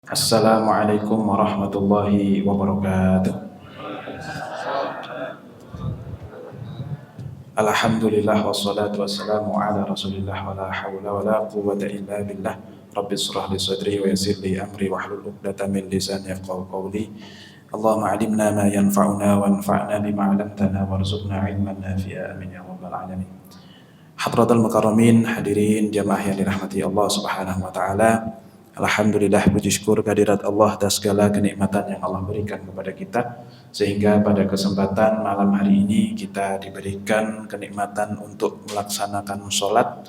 Assalamualaikum warahmatullahi wabarakatuh. Alhamdulillah wassalatu wassalamu ala rasulillah wa la hawla wa la quwwata illa billah. Rabbi shrah li sadri wa yassir li amri wahlul 'uqdatam min lisani yafqahu qawli. Allahumma 'allimna ma yanfa'una wanfa'na bima 'allamtana warzuqna 'ilman nafi'a amin ya rabbal alamin. Hadratul mukarramin, hadirin jamaah yang dirahmati Allah Subhanahu wa taala. Alhamdulillah, puji syukur kehadirat Allah atas segala kenikmatan yang Allah berikan kepada kita, sehingga pada kesempatan malam hari ini kita diberikan kenikmatan untuk melaksanakan sholat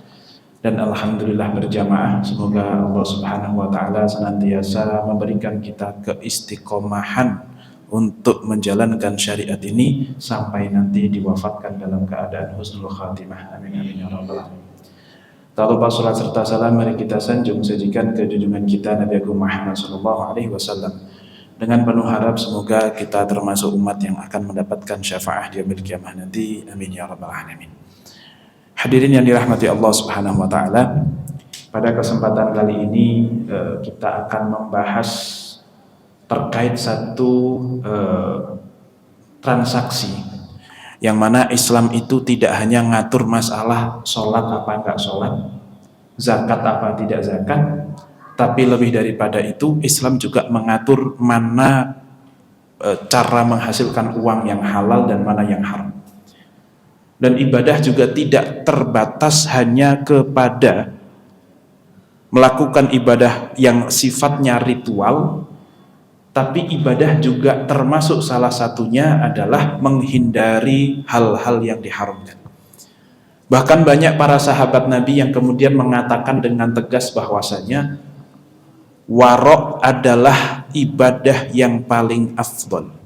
dan alhamdulillah berjamaah. Semoga Allah Subhanahu wa taala senantiasa memberikan kita keistiqomahan untuk menjalankan syariat ini sampai nanti diwafatkan dalam keadaan husnul khatimah. Amin amin ya rabbal alamin. Tak lupa salat serta salam mari kita sanjung sajikan ke junjungan kita Nabi Agung Muhammad SAW, dengan penuh harap semoga kita termasuk umat yang akan mendapatkan syafaat di yaumil qiyamah nanti. Amin ya rabbal alamin. Hadirin yang dirahmati Allah Subhanahu wa taala, pada kesempatan kali ini kita akan membahas terkait satu transaksi yang mana Islam itu tidak hanya ngatur masalah sholat apa enggak sholat, zakat apa tidak zakat, tapi lebih daripada itu Islam juga mengatur mana cara menghasilkan uang yang halal dan mana yang haram. Dan ibadah juga tidak terbatas hanya kepada melakukan ibadah yang sifatnya ritual, tapi ibadah juga termasuk salah satunya adalah menghindari hal-hal yang diharamkan. Bahkan banyak para sahabat Nabi yang kemudian mengatakan dengan tegas bahwasanya warok adalah ibadah yang paling afdol.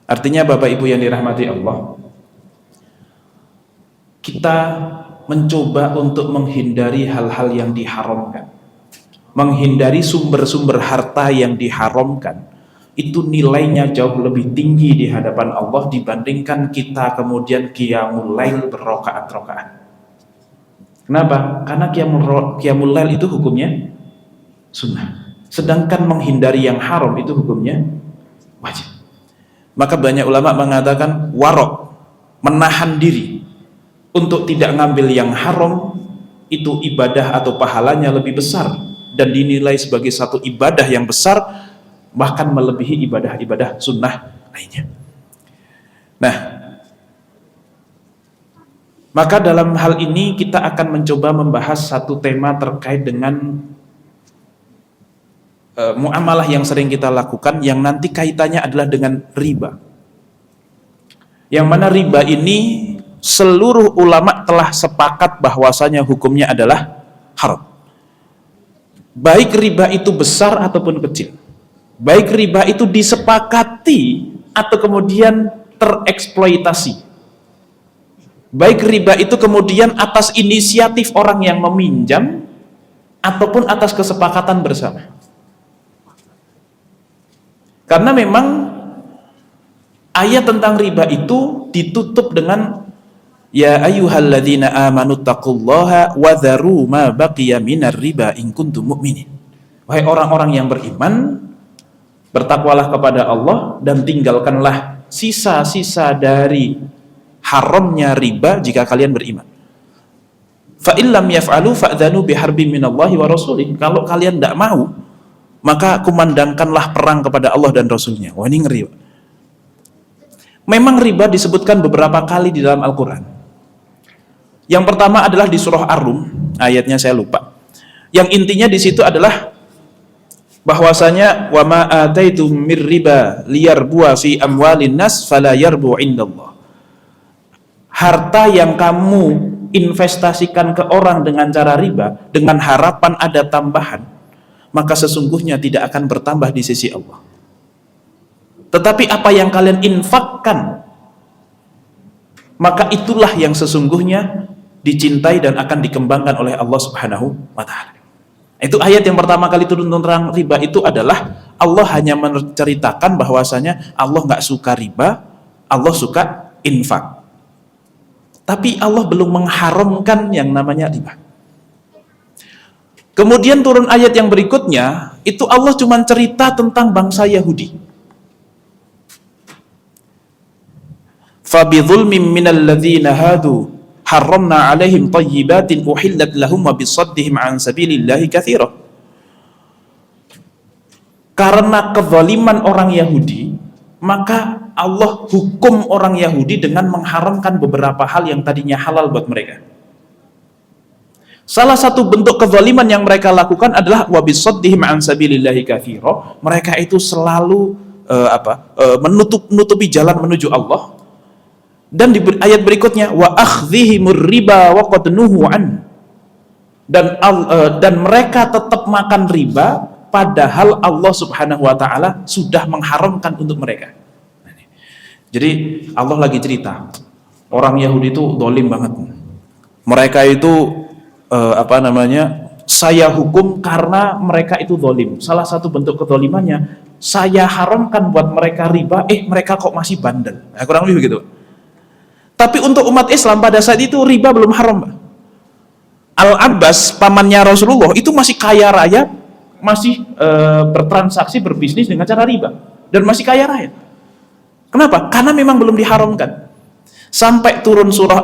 Artinya Bapak Ibu yang dirahmati Allah, kita mencoba untuk menghindari hal-hal yang diharamkan, menghindari sumber-sumber harta yang diharamkan. Itu nilainya jauh lebih tinggi di hadapan Allah dibandingkan kita kemudian qiyamul lail berrakaat-rakaat. Kenapa? Karena qiyamul lail itu hukumnya sunnah, sedangkan menghindari yang haram itu hukumnya wajib. Maka banyak ulama mengatakan warok, menahan diri untuk tidak ngambil yang haram, itu ibadah atau pahalanya lebih besar dan dinilai sebagai satu ibadah yang besar, bahkan melebihi ibadah-ibadah sunnah lainnya. Nah, maka dalam hal ini kita akan mencoba membahas satu tema terkait dengan muamalah yang sering kita lakukan, yang nanti kaitannya adalah dengan riba. Yang mana riba ini seluruh ulama telah sepakat bahwasanya hukumnya adalah haram. Baik riba itu besar ataupun kecil, baik riba itu disepakati atau kemudian tereksploitasi, baik riba itu kemudian atas inisiatif orang yang meminjam ataupun atas kesepakatan bersama. Karena memang ayat tentang riba itu ditutup dengan ya ayyuhalladzina amanu taqullaha wa dharu ma baqiya minar riba in kuntum mu'minin. Wahai orang-orang yang beriman, bertakwalah kepada Allah dan tinggalkanlah sisa-sisa dari haramnya riba jika kalian beriman. Fa illam yaf'alu fa'dhanu biharbin minallahi wa rasulih. Kalau kalian tidak mau, maka kumandangkanlah perang kepada Allah dan Rasulnya. Wah, ini ngeri. Memang riba disebutkan beberapa kali di dalam Al-Quran. Yang pertama adalah di surah Ar-Rum, ayatnya saya lupa. Yang intinya di situ adalah bahwasanya wa ma ataitum mir riba liyarbua fi amwalin nas fala yarbu indallah. Harta yang kamu investasikan ke orang dengan cara riba dengan harapan ada tambahan, maka sesungguhnya tidak akan bertambah di sisi Allah. Tetapi apa yang kalian infakkan, maka itulah yang sesungguhnya dicintai dan akan dikembangkan oleh Allah Subhanahu wa ta'ala. Itu ayat yang pertama kali turun tentang riba. Itu adalah Allah hanya menceritakan bahwasanya Allah nggak suka riba, Allah suka infak. Tapi Allah belum mengharamkan yang namanya riba. Kemudian turun ayat yang berikutnya, itu Allah cuma cerita tentang bangsa Yahudi. Fabidhulmin minal ladzina hadu harramna 'alaihim thayyibatin uhillat lahum wa bisaddihim 'an sabilillahi katsira. Karena kezaliman orang Yahudi, maka Allah hukum orang Yahudi dengan mengharamkan beberapa hal yang tadinya halal buat mereka. Salah satu bentuk kezaliman yang mereka lakukan adalah wabisaddihim an sabilillahi katsira. Mereka itu selalu menutupi jalan menuju Allah. Dan di ayat berikutnya wa akhdhihimur riba wa qad nuhu an. Dan mereka tetap makan riba padahal Allah Subhanahu wa taala sudah mengharamkan untuk mereka. Jadi Allah lagi cerita, orang Yahudi itu zalim banget. Mereka itu saya hukum karena mereka itu zalim. Salah satu bentuk kezalimannya, saya haramkan buat mereka riba, mereka kok masih bandel. Nah, kurang lebih begitu. Tapi untuk umat Islam pada saat itu riba belum haram. Al-Abbas, pamannya Rasulullah, itu masih kaya raya, masih bertransaksi, berbisnis dengan cara riba, dan masih kaya raya. Kenapa? Karena memang belum diharamkan. Sampai turun surah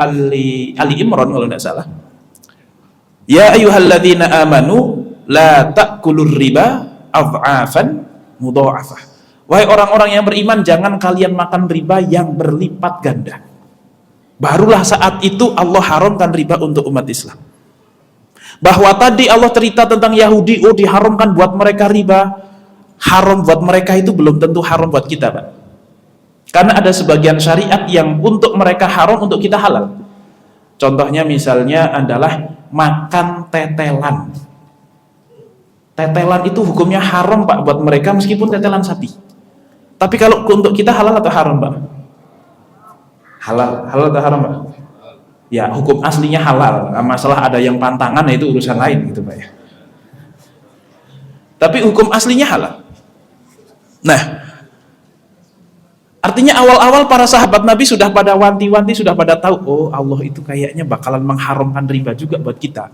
Ali Imran kalau tidak salah. Ya ayyuhalladzina amanu la ta'kulur riba adhafan mudha'afah. Wahai orang-orang yang beriman, jangan kalian makan riba yang berlipat ganda. Barulah saat itu Allah haramkan riba untuk umat Islam. Bahwa tadi Allah cerita tentang Yahudi, diharamkan buat mereka riba, haram buat mereka itu belum tentu haram buat kita, Pak. Karena ada sebagian syariat yang untuk mereka haram, untuk kita halal. Contohnya misalnya adalah makan tetelan. Tetelan itu hukumnya haram, Pak, buat mereka meskipun tetelan sapi. Tapi kalau untuk kita halal atau haram, Pak? Halal atau haram, Pak? Ya, hukum aslinya halal. Masalah ada yang pantangan, itu urusan lain gitu, Pak ya. Tapi hukum aslinya halal. Nah, artinya awal-awal para sahabat Nabi sudah pada wanti-wanti, sudah pada tahu, oh Allah itu kayaknya bakalan mengharamkan riba juga buat kita.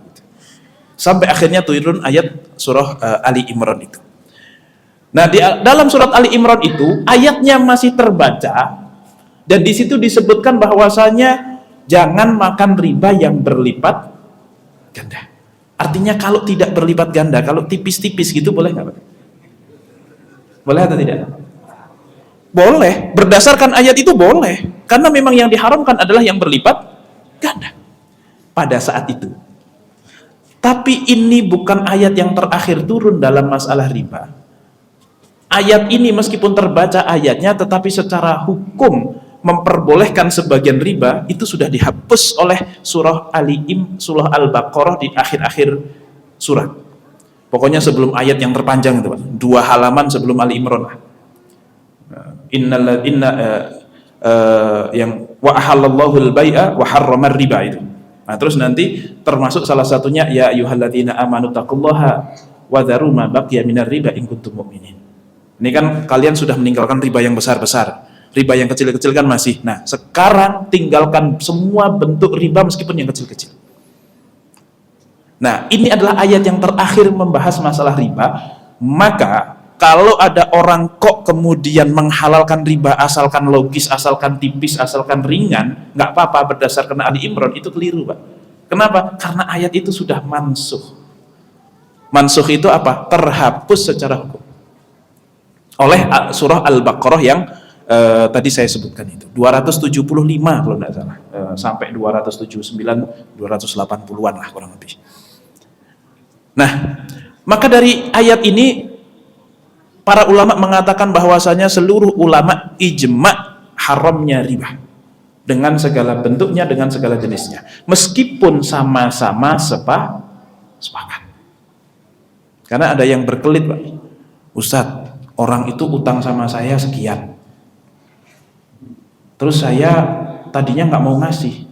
Sampai akhirnya turun ayat surah Ali Imran itu. Nah, di dalam surat Ali Imran itu ayatnya masih terbaca, dan di situ disebutkan bahwasanya jangan makan riba yang berlipat ganda. Artinya kalau tidak berlipat ganda, kalau tipis-tipis gitu boleh nggak, Pak? Boleh atau tidak? Boleh, berdasarkan ayat itu boleh. Karena memang yang diharamkan adalah yang berlipat ganda pada saat itu. Tapi ini bukan ayat yang terakhir turun dalam masalah riba. Ayat ini meskipun terbaca ayatnya, tetapi secara hukum memperbolehkan sebagian riba itu sudah dihapus oleh surah surah Al-Baqarah di akhir-akhir surat. Pokoknya sebelum ayat yang terpanjang itu, Pak. 2 halaman sebelum Ali Imran. Yang wa ahallallahu al-bai'a wa harramar riba itu. Nah, terus nanti termasuk salah satunya ya ayyuhalladzina amanu taqullaha wa dharu ma baqiya minar riba in kuntum mu'minin. Ini kan kalian sudah meninggalkan riba yang besar-besar. Riba yang kecil-kecil kan masih. Nah, sekarang tinggalkan semua bentuk riba meskipun yang kecil-kecil. Nah, ini adalah ayat yang terakhir membahas masalah riba. Maka kalau ada orang kok kemudian menghalalkan riba asalkan logis, asalkan tipis, asalkan ringan, nggak apa-apa berdasarkan Ali Imran, itu keliru, Pak. Kenapa? Karena ayat itu sudah mansuh. Mansuh itu apa? Terhapus secara hukum oleh surah Al-Baqarah yang tadi saya sebutkan itu 275 kalau tidak salah, sampai 279, 280-an lah kurang lebih. Nah, maka dari ayat ini para ulama mengatakan bahwasanya seluruh ulama ijma haramnya riba dengan segala bentuknya, dengan segala jenisnya, meskipun sama-sama sepakat. Karena ada yang berkelit, Pak. Ustadz, orang itu utang sama saya sekian, terus saya tadinya nggak mau ngasih,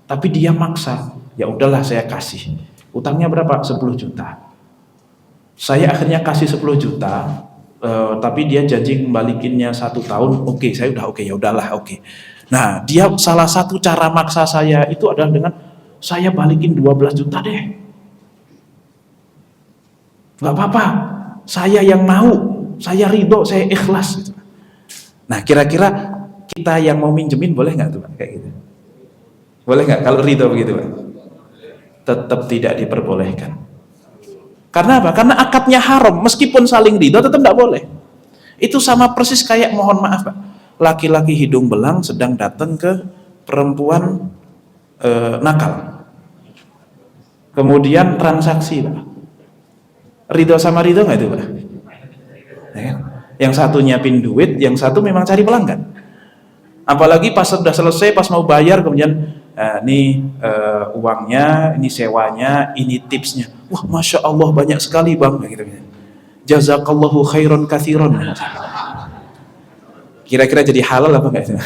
tapi dia maksa, ya udahlah saya kasih. Utangnya berapa? 10 juta. Saya akhirnya kasih 10 juta, tapi dia janji kembalikinnya 1 tahun. Oke, saya udah oke, ya udahlah oke. Nah, dia salah satu cara maksa saya itu adalah dengan saya balikin 12 juta deh. Nggak apa-apa, saya yang mau, saya ridho, saya ikhlas gitu. Nah, kira-kira kita yang mau minjemin boleh nggak tuh Pak kayak gitu? Boleh nggak kalau ridho begitu Pak? Tetap tidak diperbolehkan. Karena apa? Karena akadnya haram, meskipun saling ridho tetap tidak boleh. Itu sama persis kayak, mohon maaf Pak, laki-laki hidung belang sedang datang ke perempuan nakal, kemudian transaksi Pak. Ridho sama ridho nggak itu Pak? Ya kan? Yang satu nyiapin duit, yang satu memang cari pelanggan. Apalagi pas sudah selesai, pas mau bayar, kemudian ini uangnya, ini sewanya, ini tipsnya. Wah, masya Allah banyak sekali bang, gitu. Jazakallahu khairan katsiran. Kira-kira jadi halal apa enggak?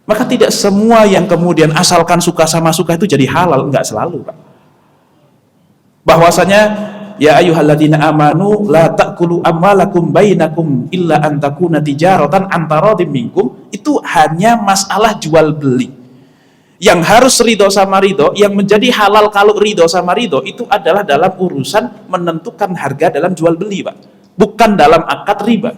Maka tidak semua yang kemudian asalkan suka sama suka itu jadi halal, enggak selalu Pak. Bahwasanya ya ayyuhalladzina amanu la ta'kulu amwalakum bainakum illa an takuna tijaratan antaradim minkum, itu hanya masalah jual beli. Yang harus ridho sama ridho, yang menjadi halal kalau ridho sama ridho itu adalah dalam urusan menentukan harga dalam jual beli Pak, bukan dalam akad riba.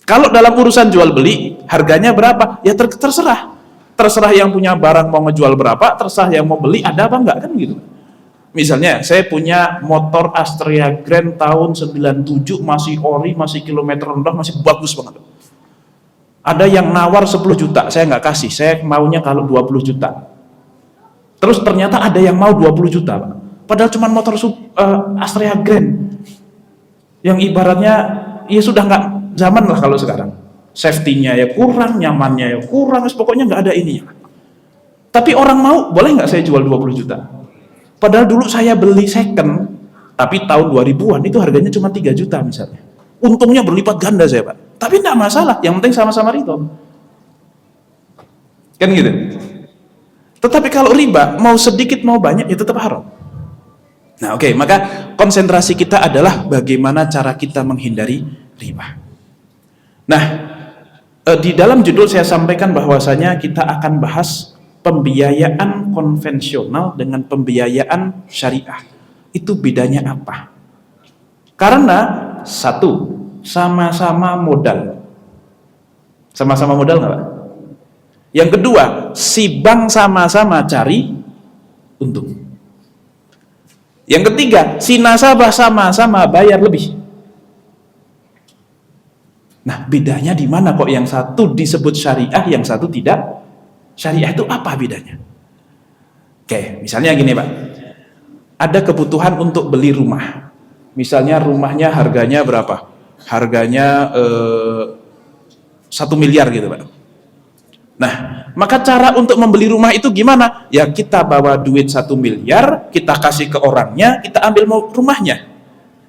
Kalau dalam urusan jual beli, harganya berapa? Ya terserah. Terserah yang punya barang mau ngejual berapa, terserah yang mau beli ada apa enggak, kan gitu. Misalnya, saya punya motor Astrea Grand tahun 97, masih ori, masih kilometer rendah, masih bagus banget. Ada yang nawar 10 juta, saya nggak kasih, saya maunya kalau 20 juta. Terus ternyata ada yang mau 20 juta, Pak. Padahal cuma motor Astrea Grand. Yang ibaratnya, ya sudah nggak zaman lah kalau sekarang. Safety-nya ya kurang, nyamannya ya kurang, pokoknya nggak ada ininya. Tapi orang mau, boleh nggak saya jual 20 juta? Padahal dulu saya beli second, tapi tahun 2000-an itu harganya cuma 3 juta misalnya. Untungnya berlipat ganda saya Pak. Tapi tidak masalah, yang penting sama-sama ridho. Kan gitu. Tetapi kalau riba, mau sedikit mau banyak, ya tetap haram. Nah oke, maka konsentrasi kita adalah bagaimana cara kita menghindari riba. Nah, di dalam judul saya sampaikan bahwasanya kita akan bahas pembiayaan konvensional dengan pembiayaan syariah. Itu bedanya apa? Karena satu, sama-sama modal. Sama-sama modal nggak Pak? Yang kedua, si bank sama-sama cari untung. Yang ketiga, si nasabah sama-sama bayar lebih. Nah, bedanya di mana kok yang satu disebut syariah, yang satu tidak? Syariah itu apa bedanya? Oke, misalnya gini Pak, ada kebutuhan untuk beli rumah. Misalnya rumahnya harganya berapa? Harganya 1 miliar gitu Pak. Nah, maka cara untuk membeli rumah itu gimana? Ya kita bawa duit 1 miliar, kita kasih ke orangnya, kita ambil rumahnya.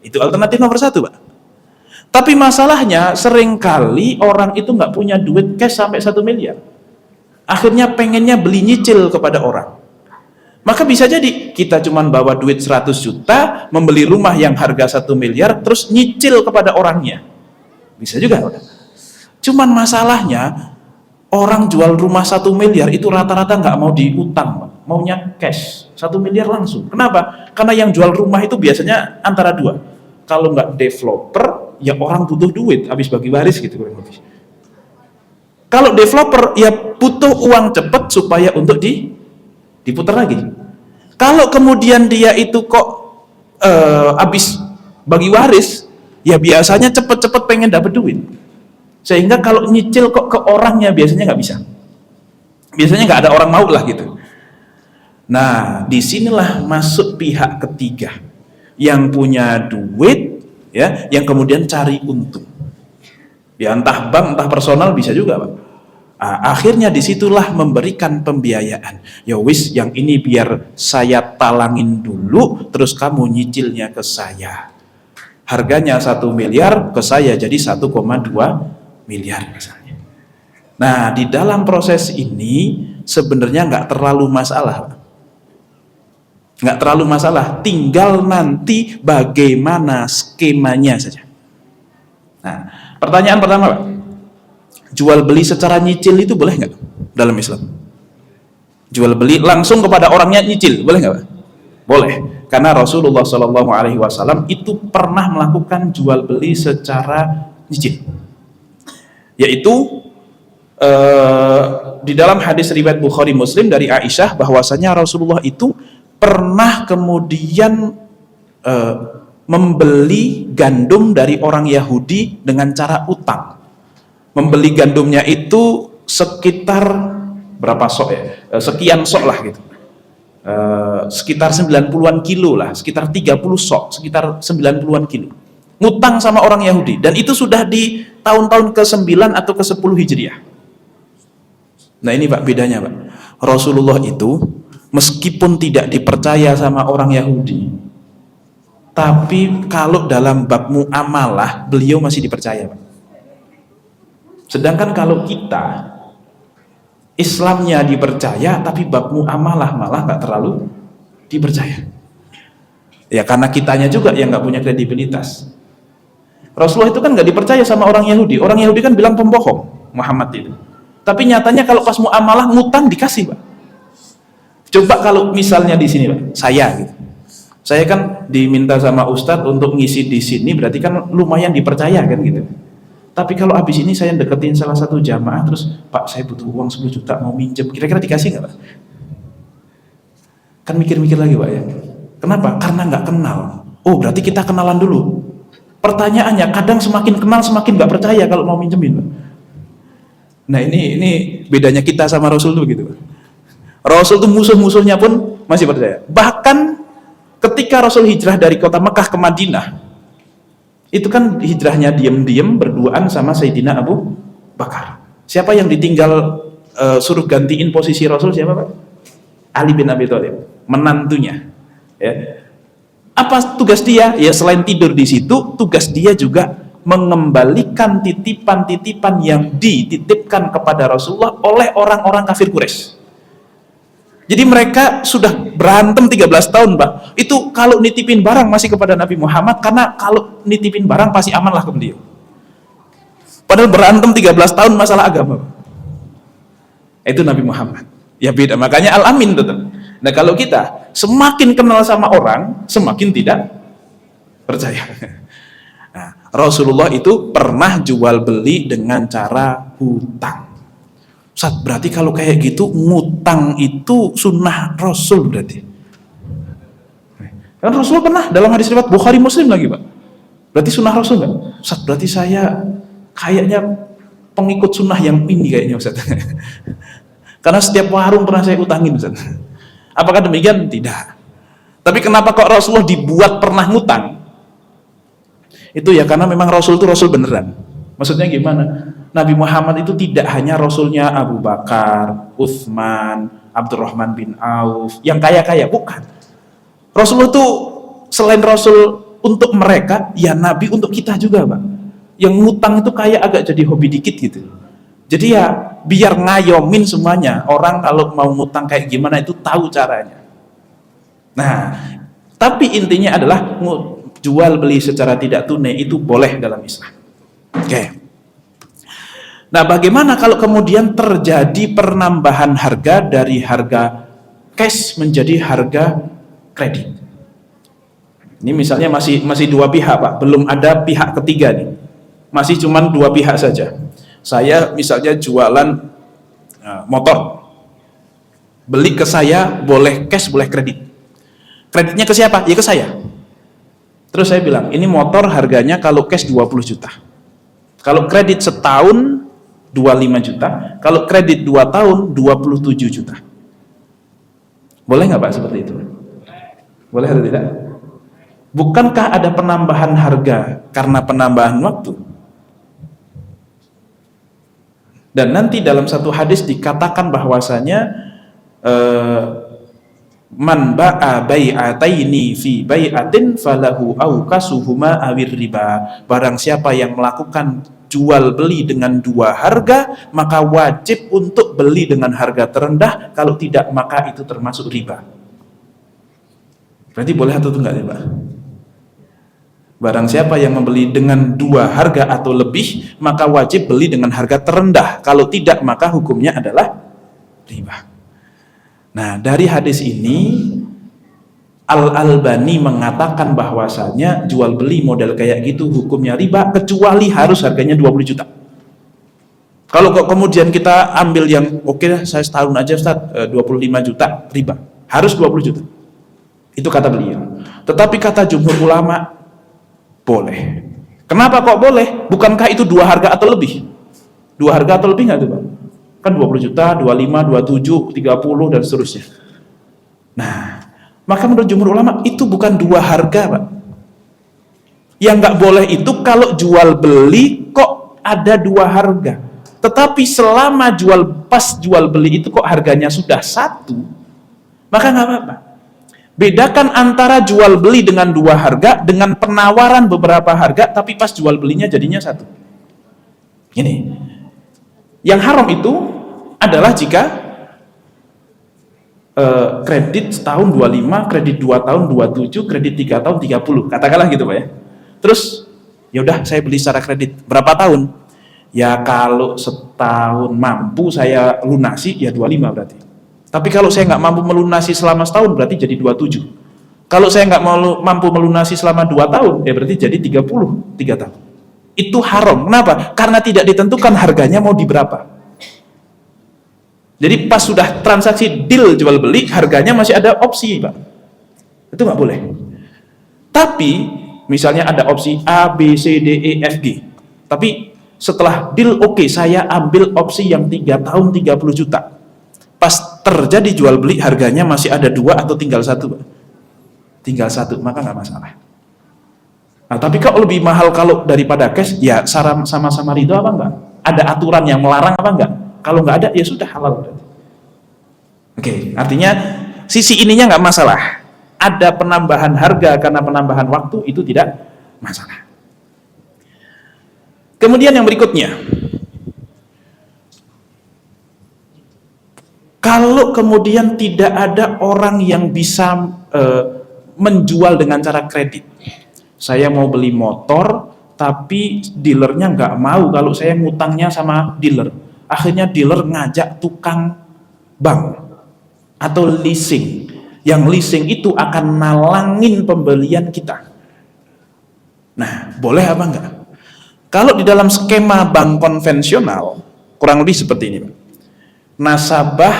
Itu alternatif nomor 1 Pak. Tapi masalahnya seringkali orang itu nggak punya duit cash sampai 1 miliar. Akhirnya pengennya beli nyicil kepada orang. Maka bisa jadi kita cuma bawa duit 100 juta, membeli rumah yang harga 1 miliar, terus nyicil kepada orangnya. Bisa juga. Cuman masalahnya, orang jual rumah 1 miliar itu rata-rata nggak mau diutang, Pak. Maunya cash, 1 miliar langsung. Kenapa? Karena yang jual rumah itu biasanya antara dua. Kalau nggak developer, ya orang butuh duit, habis bagi waris gitu kurang lebih. Kalau developer ya butuh uang cepat supaya untuk diputar lagi. Kalau kemudian dia itu kok habis bagi waris, ya biasanya cepet-cepet pengen dapat duit. Sehingga kalau nyicil kok ke orangnya biasanya nggak bisa. Biasanya nggak ada orang mau lah gitu. Nah, disinilah masuk pihak ketiga yang punya duit, ya, yang kemudian cari untung. Ya entah bank, entah personal bisa juga, Pak. Nah, akhirnya disitulah memberikan pembiayaan. Ya wis, yang ini biar saya talangin dulu, terus kamu nyicilnya ke saya. Harganya 1 miliar, ke saya jadi 1,2 miliar misalnya. Nah, di dalam proses ini sebenarnya nggak terlalu masalah, Pak. Nggak terlalu masalah, tinggal nanti bagaimana skemanya saja. Nah, pertanyaan pertama Pak, jual beli secara nyicil itu boleh nggak dalam Islam? Jual beli langsung kepada orangnya nyicil, boleh nggak Pak? Boleh. Karena Rasulullah SAW itu pernah melakukan jual beli secara nyicil, yaitu di dalam hadis riwayat Bukhari Muslim dari Aisyah bahwasanya Rasulullah itu pernah kemudian membeli gandum dari orang Yahudi dengan cara utang. Membeli gandumnya itu sekitar berapa sok ya? Sekian sok lah gitu. Sekitar 90-an kilo lah, sekitar 30 sok, sekitar 90-an kilo. Ngutang sama orang Yahudi, dan itu sudah di tahun-tahun ke-9 atau ke-10 Hijriah. Nah ini Pak bedanya Pak. Rasulullah itu meskipun tidak dipercaya sama orang Yahudi, tapi kalau dalam bab muamalah beliau masih dipercaya Pak. Sedangkan kalau kita Islamnya dipercaya, tapi bab muamalah malah nggak terlalu dipercaya. Ya karena kitanya juga yang nggak punya kredibilitas. Rasulullah itu kan nggak dipercaya sama orang Yahudi. Orang Yahudi kan bilang pembohong Muhammad itu. Tapi nyatanya kalau pas muamalah ngutang dikasih Pak. Coba kalau misalnya di sini Pak, saya gitu. Saya kan diminta sama Ustadz untuk ngisi di sini, berarti kan lumayan dipercaya kan gitu. Tapi kalau habis ini saya deketin salah satu jamaah, terus Pak saya butuh uang 10 juta mau minjem, kira-kira dikasih nggak Pak? Kan mikir-mikir lagi Pak ya. Kenapa? Karena nggak kenal. Oh berarti kita kenalan dulu. Pertanyaannya kadang semakin kenal semakin nggak percaya kalau mau minjemin Pak. Nah ini bedanya kita sama Rasul tuh gitu Pak. Rasul tuh musuh-musuhnya pun masih percaya. Bahkan ketika Rasul hijrah dari kota Mekah ke Madinah, itu kan hijrahnya diam-diam berduaan sama Sayyidina Abu Bakar. Siapa yang ditinggal suruh gantiin posisi Rasul siapa Pak? Ali bin Abi Thalib, menantunya. Ya. Apa tugas dia? Ya selain tidur di situ, tugas dia juga mengembalikan titipan-titipan yang dititipkan kepada Rasulullah oleh orang-orang kafir Quraisy. Jadi mereka sudah berantem 13 tahun Pak. Itu kalau nitipin barang masih kepada Nabi Muhammad, karena kalau nitipin barang pasti amanlah ke beliau. Padahal berantem 13 tahun masalah agama. Itu Nabi Muhammad. Ya beda, makanya Al-Amin tetap. Nah kalau kita semakin kenal sama orang, semakin tidak percaya. Nah, Rasulullah itu pernah jual beli dengan cara hutang. Ustaz, berarti kalau kayak gitu ngutang itu sunnah Rasul berarti. Kan Rasul pernah dalam hadis riwayat Bukhari Muslim lagi Pak. Berarti sunnah Rasul nggak? Ustaz, berarti saya kayaknya pengikut sunnah yang ini kayaknya Ustaz. Karena setiap warung pernah saya utangin Ustaz. Apakah demikian? Tidak. Tapi kenapa kok Rasulullah dibuat pernah ngutang? Itu ya karena memang Rasul itu Rasul beneran. Maksudnya gimana? Nabi Muhammad itu tidak hanya Rasulnya Abu Bakar, Utsman, Abdurrahman bin Auf, yang kaya-kaya, bukan. Rasulullah itu selain Rasul untuk mereka, ya Nabi untuk kita juga Pak. Yang ngutang itu kayak agak jadi hobi dikit gitu. Jadi ya biar ngayomin semuanya, orang kalau mau ngutang kayak gimana itu tahu caranya. Nah, tapi intinya adalah jual beli secara tidak tunai itu boleh dalam Islam. Oke. Nah, bagaimana kalau kemudian terjadi penambahan harga dari harga cash menjadi harga kredit? Ini misalnya masih dua pihak Pak, belum ada pihak ketiga nih. Masih cuma dua pihak saja. Saya misalnya jualan motor. Beli ke saya boleh cash, boleh kredit. Kreditnya ke siapa? Ya ke saya. Terus saya bilang, ini motor harganya kalau cash 20 juta. Kalau kredit setahun 25 juta, kalau kredit 2 tahun 27 juta. Boleh nggak Pak seperti itu? Boleh atau tidak? Bukankah ada penambahan harga karena penambahan waktu? Dan nanti dalam satu hadis dikatakan bahwasanya man ba'a bai'ataini fi bai'atin falahu awkasuhuma awir riba. Barang siapa yang melakukan jual beli dengan dua harga, maka wajib untuk beli dengan harga terendah, kalau tidak maka itu termasuk riba. Berarti boleh atau enggak ya Pak? Barang siapa yang membeli dengan dua harga atau lebih, maka wajib beli dengan harga terendah, kalau tidak maka hukumnya adalah riba. Nah, dari hadis ini Al-Albani mengatakan bahwasanya jual beli model kayak gitu hukumnya riba, kecuali harus harganya 20 juta. Kalau kok kemudian kita ambil yang oke lah, saya setahun aja Ustaz, 25 juta riba, harus 20 juta. Itu kata beliau. Tetapi kata jumhur ulama boleh. Kenapa kok boleh? Bukankah itu dua harga atau lebih? Dua harga atau lebih nggak tuh Pak? Kan 20 juta, 25, 27, 30 dan seterusnya. Nah, maka menurut jumhur ulama itu bukan dua harga Pak. Yang nggak boleh itu kalau jual beli kok ada dua harga. Tetapi selama pas jual beli itu kok harganya sudah satu, maka nggak apa-apa. Bedakan antara jual beli dengan dua harga dengan penawaran beberapa harga tapi pas jual belinya jadinya satu. Ini yang haram itu adalah jika kredit setahun 25, kredit 2 tahun 27, kredit 3 tahun 30, katakanlah gitu Pak ya. Terus ya udah saya beli secara kredit berapa tahun? Ya kalau setahun mampu saya lunasi ya 25 berarti. Tapi kalau saya nggak mampu melunasi selama setahun berarti jadi 27. Kalau saya nggak mampu melunasi selama 2 tahun ya berarti jadi 33 tahun. Itu haram. Kenapa? Karena tidak ditentukan harganya mau di berapa. Jadi pas sudah transaksi deal jual beli harganya masih ada opsi Pak. Itu nggak boleh. Tapi misalnya ada opsi A, B, C, D, E, F, G. Tapi setelah deal oke, saya ambil opsi yang 3 tahun 30 juta. Pas terjadi jual beli harganya masih ada 2 atau tinggal 1 Pak. Tinggal 1, maka nggak masalah. Nah, tapi kalau lebih mahal kalau daripada cash, ya sama-sama ridho apa enggak? Ada aturan yang melarang apa enggak? Kalau nggak ada, ya sudah halal berarti. Oke, artinya sisi ininya nggak masalah. Ada penambahan harga karena penambahan waktu itu tidak masalah. Kemudian yang berikutnya, kalau kemudian tidak ada orang yang bisa menjual dengan cara kredit, saya mau beli motor tapi dealernya nggak mau kalau saya ngutangnya sama dealer, akhirnya dealer ngajak tukang bank atau leasing, yang leasing itu akan nalangin pembelian kita. Nah, boleh apa enggak? Kalau di dalam skema bank konvensional kurang lebih seperti ini Pak. Nasabah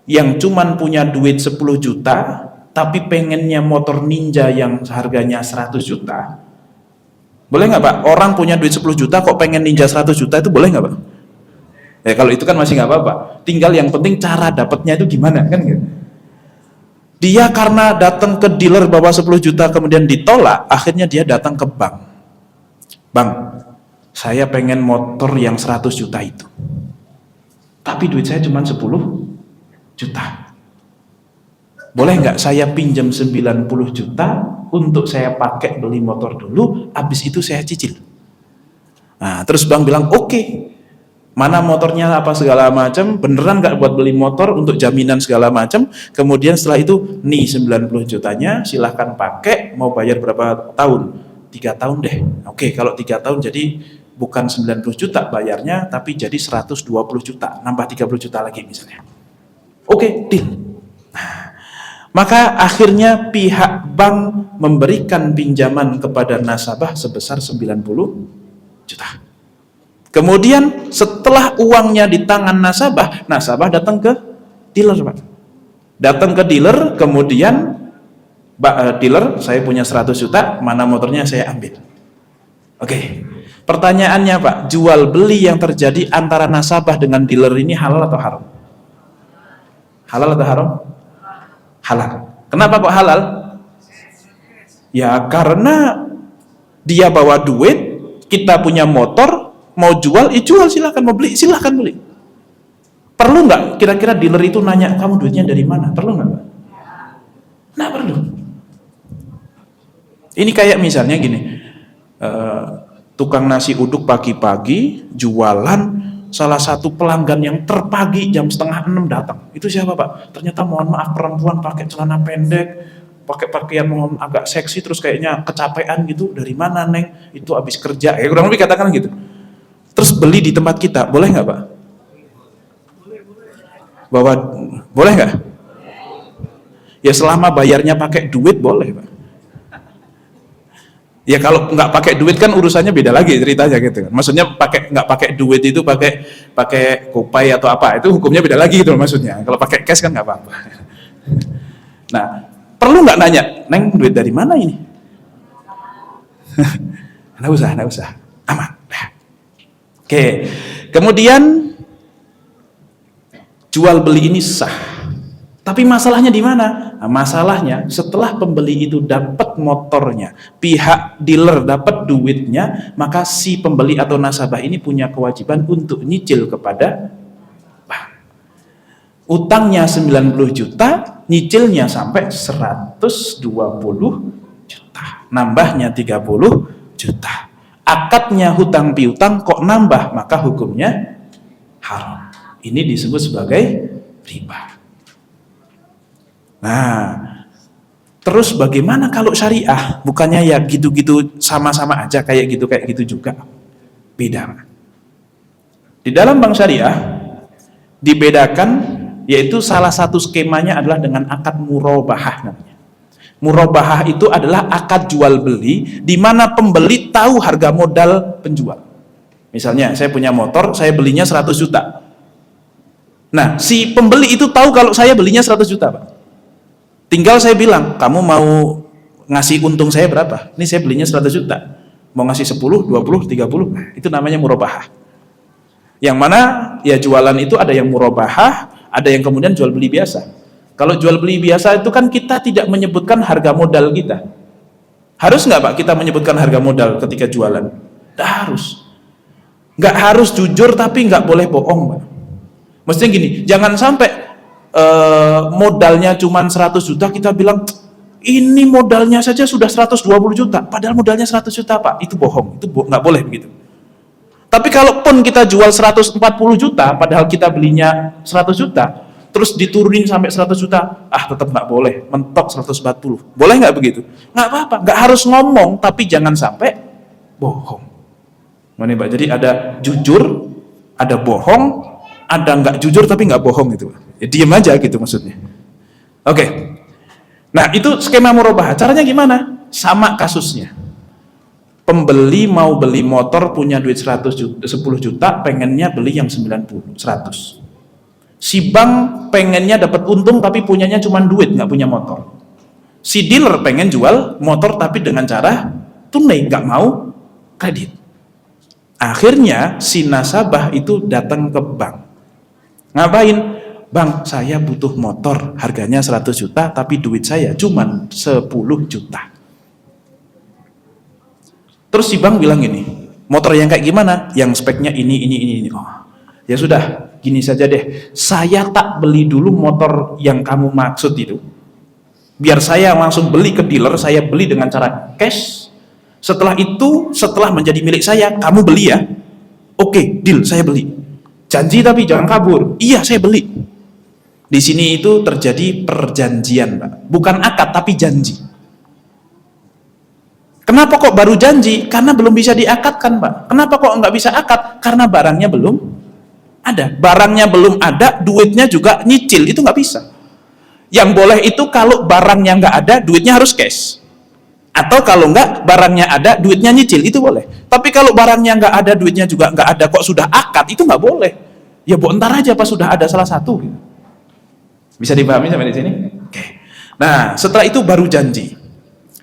yang cuman punya duit 10 juta tapi pengennya motor Ninja yang harganya 100 juta, boleh nggak Pak? Orang punya duit 10 juta kok pengen Ninja 100 juta, itu boleh nggak Pak? Ya kalau itu kan masih nggak apa-apa, tinggal yang penting cara dapatnya itu gimana kan gitu. Dia karena datang ke dealer bawa 10 juta kemudian ditolak, akhirnya dia datang ke bank. Bang, saya pengen motor yang 100 juta itu, tapi duit saya cuma 10 juta. Boleh nggak saya pinjam 90 juta untuk saya pakai beli motor dulu, habis itu saya cicil. Nah, terus bang bilang, oke, mana motornya apa segala macam, beneran nggak buat beli motor untuk jaminan segala macam. Kemudian setelah itu, nih 90 jutanya silahkan pakai, mau bayar berapa tahun? 3 tahun deh. Oke, kalau 3 tahun jadi bukan 90 juta bayarnya, tapi jadi 120 juta, nambah 30 juta lagi misalnya. Oke, deal. Nah, maka akhirnya pihak bank memberikan pinjaman kepada nasabah sebesar 90 juta. Kemudian setelah uangnya di tangan nasabah, nasabah datang ke dealer Pak. Datang ke dealer, kemudian dealer, saya punya 100 juta, mana motornya saya ambil. Oke, pertanyaannya Pak, jual beli yang terjadi antara nasabah dengan dealer ini halal atau haram? Halal atau haram? Halal. Kenapa kok halal? Ya karena dia bawa duit, kita punya motor, mau jual, jual silahkan, mau beli silahkan beli. Perlu nggak kira-kira dealer itu nanya kamu duitnya dari mana? Perlu nggak Pak? Nggak perlu. Ini kayak misalnya gini, tukang nasi uduk pagi-pagi jualan, salah satu pelanggan yang terpagi jam 5:30 datang. Itu siapa Pak? Ternyata mohon maaf perempuan pakai celana pendek, pakai pakaian mohon agak seksi, terus kayaknya kecapean gitu. Dari mana Neng? Itu habis kerja. Ya kurang lebih katakan gitu. Terus beli di tempat kita, boleh nggak Pak? Boleh nggak? Ya selama bayarnya pakai duit boleh, Pak. Ya kalau nggak pakai duit kan urusannya beda lagi ceritanya gitu. Maksudnya nggak pakai duit itu pakai GoPay atau apa, itu hukumnya beda lagi gitu maksudnya. Kalau pakai cash kan nggak apa-apa. Nah, perlu nggak nanya, Neng duit dari mana ini? Nggak usah, aman. Nah. Oke, kemudian jual beli ini sah. Tapi masalahnya di mana? Nah, masalahnya setelah pembeli itu dapat motornya, pihak dealer dapat duitnya, maka si pembeli atau nasabah ini punya kewajiban untuk nyicil kepada bank. Utangnya 90 juta, nyicilnya sampai 120 juta. Nambahnya 30 juta. Akadnya hutang piutang kok nambah, maka hukumnya haram. Ini disebut sebagai riba. Nah, terus bagaimana kalau syariah? Bukannya ya gitu-gitu sama-sama aja kayak gitu juga? Beda. Di dalam bank syariah dibedakan, yaitu salah satu skemanya adalah dengan akad murabahah namanya. Murabahah itu adalah akad jual beli di mana pembeli tahu harga modal penjual. Misalnya saya punya motor, saya belinya 100 juta. Nah, si pembeli itu tahu kalau saya belinya 100 juta, Pak. Tinggal saya bilang, kamu mau ngasih untung saya berapa? Ini saya belinya 100 juta. Mau ngasih 10, 20, 30, nah, itu namanya murabahah. Yang mana ya jualan itu ada yang murabahah, ada yang kemudian jual beli biasa. Kalau jual beli biasa itu kan kita tidak menyebutkan harga modal kita. Harus nggak Pak kita menyebutkan harga modal ketika jualan? Nggak harus. Nggak harus jujur tapi nggak boleh bohong, Pak. Maksudnya gini, jangan sampai modalnya cuma 100 juta kita bilang ini modalnya saja sudah 120 juta padahal modalnya 100 juta Pak, itu bohong, itu nggak boleh begitu. Tapi kalaupun kita jual 140 juta padahal kita belinya 100 juta terus diturunin sampai 100 juta, tetap nggak boleh, mentok 140, boleh nggak begitu? Nggak apa-apa, nggak harus ngomong tapi jangan sampai bohong. Mana Pak, jadi ada jujur, ada bohong, ada nggak jujur tapi nggak bohong itu, ya diem aja gitu maksudnya. Oke. Nah itu skema murabahah. Caranya gimana? Sama kasusnya. Pembeli mau beli motor punya duit 100 juta, 10 juta, pengennya beli yang 90, 100. Si bank pengennya dapat untung tapi punyanya cuma duit, nggak punya motor. Si dealer pengen jual motor tapi dengan cara tunai, nggak mau kredit. Akhirnya si nasabah itu datang ke bank. Ngapain? Bang, saya butuh motor harganya 100 juta tapi duit saya cuma 10 juta. Terus si bank bilang gini, motor yang kayak gimana? Yang speknya ini. Oh, ya sudah, gini saja deh. Saya tak beli dulu motor yang kamu maksud itu. Biar saya langsung beli ke dealer, saya beli dengan cara cash. Setelah itu, setelah menjadi milik saya, kamu beli ya. Oke, deal, saya beli. Janji tapi jangan kabur. Iya, saya beli. Di sini itu terjadi perjanjian, Pak. Bukan akad tapi janji. Kenapa kok baru janji? Karena belum bisa diakadkan, Pak. Kenapa kok nggak bisa akad? Karena barangnya belum ada. Barangnya belum ada, duitnya juga nyicil, itu nggak bisa. Yang boleh itu kalau barangnya nggak ada, duitnya harus cash. Atau kalau nggak, barangnya ada, duitnya nyicil, itu boleh. Tapi kalau barangnya nggak ada, duitnya juga nggak ada, kok sudah akad, itu nggak boleh. Ya entar aja pas sudah ada salah satu. Bisa dipahami sampai di sini? Oke. Nah, setelah itu baru janji.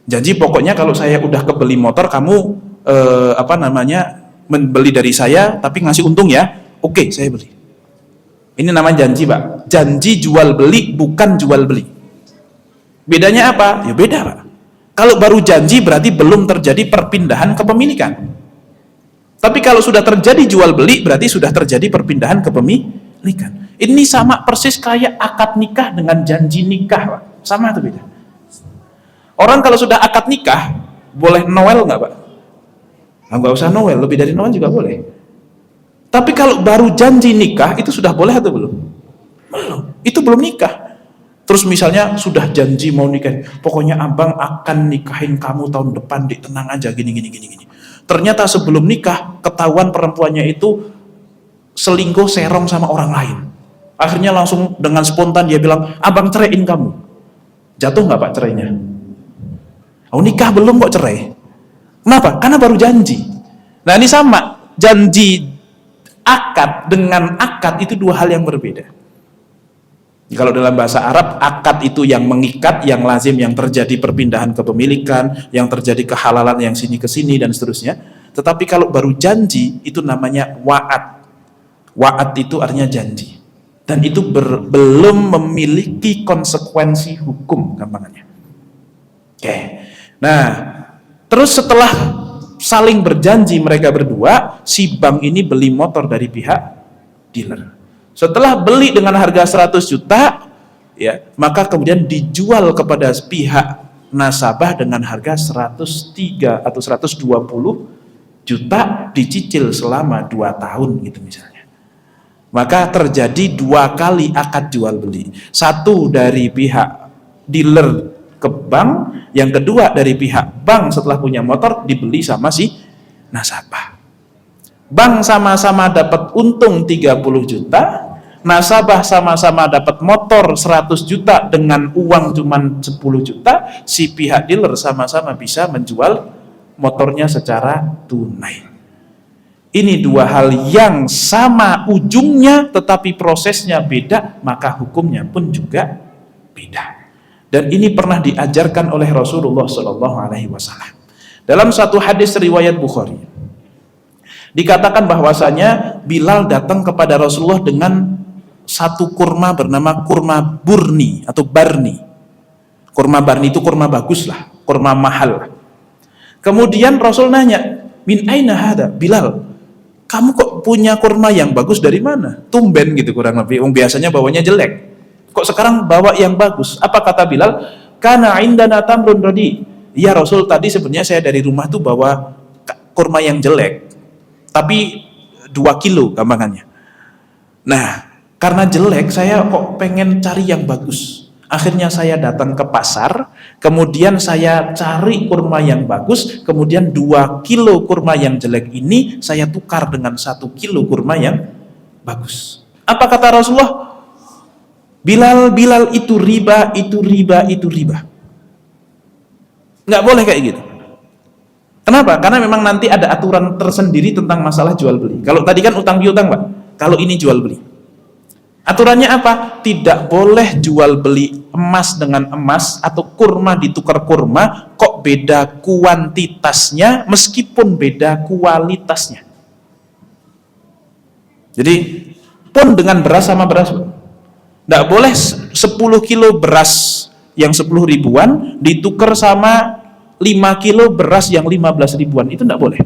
Janji pokoknya kalau saya udah kebeli motor, kamu membeli dari saya, tapi ngasih untung ya. Oke, saya beli. Ini namanya janji, Pak. Janji jual beli, bukan jual beli. Bedanya apa? Ya beda, Pak. Kalau baru janji berarti belum terjadi perpindahan kepemilikan. Tapi kalau sudah terjadi jual beli berarti sudah terjadi perpindahan kepemilikan. Ini sama persis kayak akad nikah dengan janji nikah, Pak. Sama atau beda? Orang kalau sudah akad nikah boleh Noel nggak, Pak? Nggak usah Noel, lebih dari Noel juga boleh. Tapi kalau baru janji nikah itu sudah boleh atau belum? Belum. Itu belum nikah. Terus misalnya sudah janji mau nikah, pokoknya abang akan nikahin kamu tahun depan, tenang aja, gini. Ternyata sebelum nikah, ketahuan perempuannya itu selingkuh serong sama orang lain. Akhirnya langsung dengan spontan dia bilang, abang ceraiin kamu. Jatuh nggak Pak cerainya? Oh nikah belum kok cerai. Kenapa? Karena baru janji. Nah ini sama, janji akad dengan akad itu dua hal yang berbeda. Kalau dalam bahasa Arab, akad itu yang mengikat, yang lazim, yang terjadi perpindahan kepemilikan, yang terjadi kehalalan yang sini ke sini dan seterusnya. Tetapi kalau baru janji, itu namanya wa'ad. Wa'ad itu artinya janji. Dan itu belum memiliki konsekuensi hukum gampangannya. Oke. Nah, terus setelah saling berjanji mereka berdua, si bank ini beli motor dari pihak dealer. Setelah beli dengan harga 100 juta, ya, maka kemudian dijual kepada pihak nasabah dengan harga 103 atau 120 juta dicicil selama 2 tahun gitu misalnya. Maka terjadi 2 kali akad jual beli. Satu dari pihak dealer ke bank, yang kedua dari pihak bank setelah punya motor dibeli sama si nasabah. Bank sama-sama dapat untung 30 juta, nasabah sama-sama dapat motor 100 juta dengan uang cuman 10 juta, si pihak dealer sama-sama bisa menjual motornya secara tunai. Ini dua hal yang sama ujungnya tetapi prosesnya beda, maka hukumnya pun juga beda. Dan ini pernah diajarkan oleh Rasulullah SAW. Dalam satu hadis riwayat Bukhari, dikatakan bahwasanya Bilal datang kepada Rasulullah dengan satu kurma bernama kurma burni atau barni. Kurma barni itu kurma bagus lah, kurma mahal lah. Kemudian Rasul nanya, min aina hada? Bilal, kamu kok punya kurma yang bagus dari mana? Tumben gitu kurang lebih. Biasanya bawanya jelek. Kok sekarang bawa yang bagus? Apa kata Bilal? Kana indana tamrun radi. Ya Rasul, tadi sebenarnya saya dari rumah tuh bawa kurma yang jelek, tapi 2 kilo gampangannya. Nah, karena jelek saya kok pengen cari yang bagus. Akhirnya saya datang ke pasar, kemudian saya cari kurma yang bagus, kemudian 2 kilo kurma yang jelek ini saya tukar dengan 1 kilo kurma yang bagus. Apa kata Rasulullah? Bilal, itu riba, itu riba, itu riba. Nggak boleh kayak gitu. Kenapa? Karena memang nanti ada aturan tersendiri tentang masalah jual beli. Kalau tadi kan utang piutang, Pak. Kalau ini jual beli. Aturannya apa? Tidak boleh jual beli emas dengan emas atau kurma ditukar kurma kok beda kuantitasnya meskipun beda kualitasnya. Jadi pun dengan beras sama beras, tidak boleh 10 kilo beras yang 10 ribuan ditukar sama 5 kilo beras yang 15 ribuan, itu tidak boleh.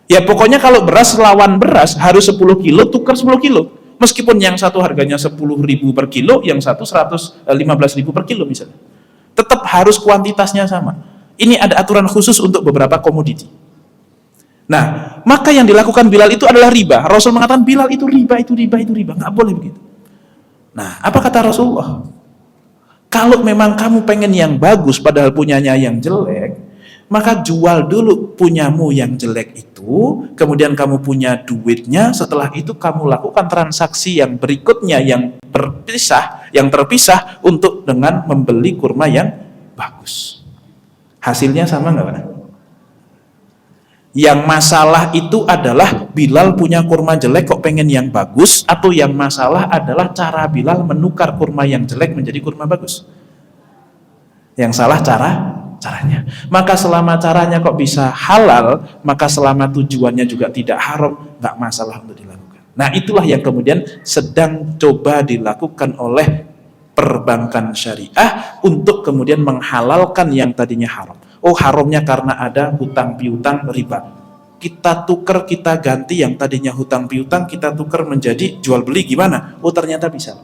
Ya pokoknya kalau beras lawan beras harus 10 kilo tukar 10 kilo. Meskipun yang satu harganya 10.000 per kilo, yang satu 15.000 per kilo misalnya. Tetap harus kuantitasnya sama. Ini ada aturan khusus untuk beberapa komoditi. Nah, maka yang dilakukan Bilal itu adalah riba. Rasul mengatakan Bilal itu riba, itu riba, itu riba. Nggak boleh begitu. Nah, apa kata Rasulullah? Kalau memang kamu pengen yang bagus padahal punyanya yang jelek, maka jual dulu punyamu yang jelek itu, kemudian kamu punya duitnya, setelah itu kamu lakukan transaksi yang berikutnya yang terpisah untuk dengan membeli kurma yang bagus. Hasilnya sama nggak, Pak? Yang masalah itu adalah Bilal punya kurma jelek kok pengen yang bagus, atau yang masalah adalah cara Bilal menukar kurma yang jelek menjadi kurma bagus. Yang salah caranya. Maka selama caranya kok bisa halal, maka selama tujuannya juga tidak haram, nggak masalah untuk dilakukan. Nah itulah yang kemudian sedang coba dilakukan oleh perbankan syariah untuk kemudian menghalalkan yang tadinya haram. Oh haramnya karena ada hutang piutang riba. Kita tukar, kita ganti yang tadinya hutang piutang, kita tukar menjadi jual beli gimana? Oh ternyata bisa.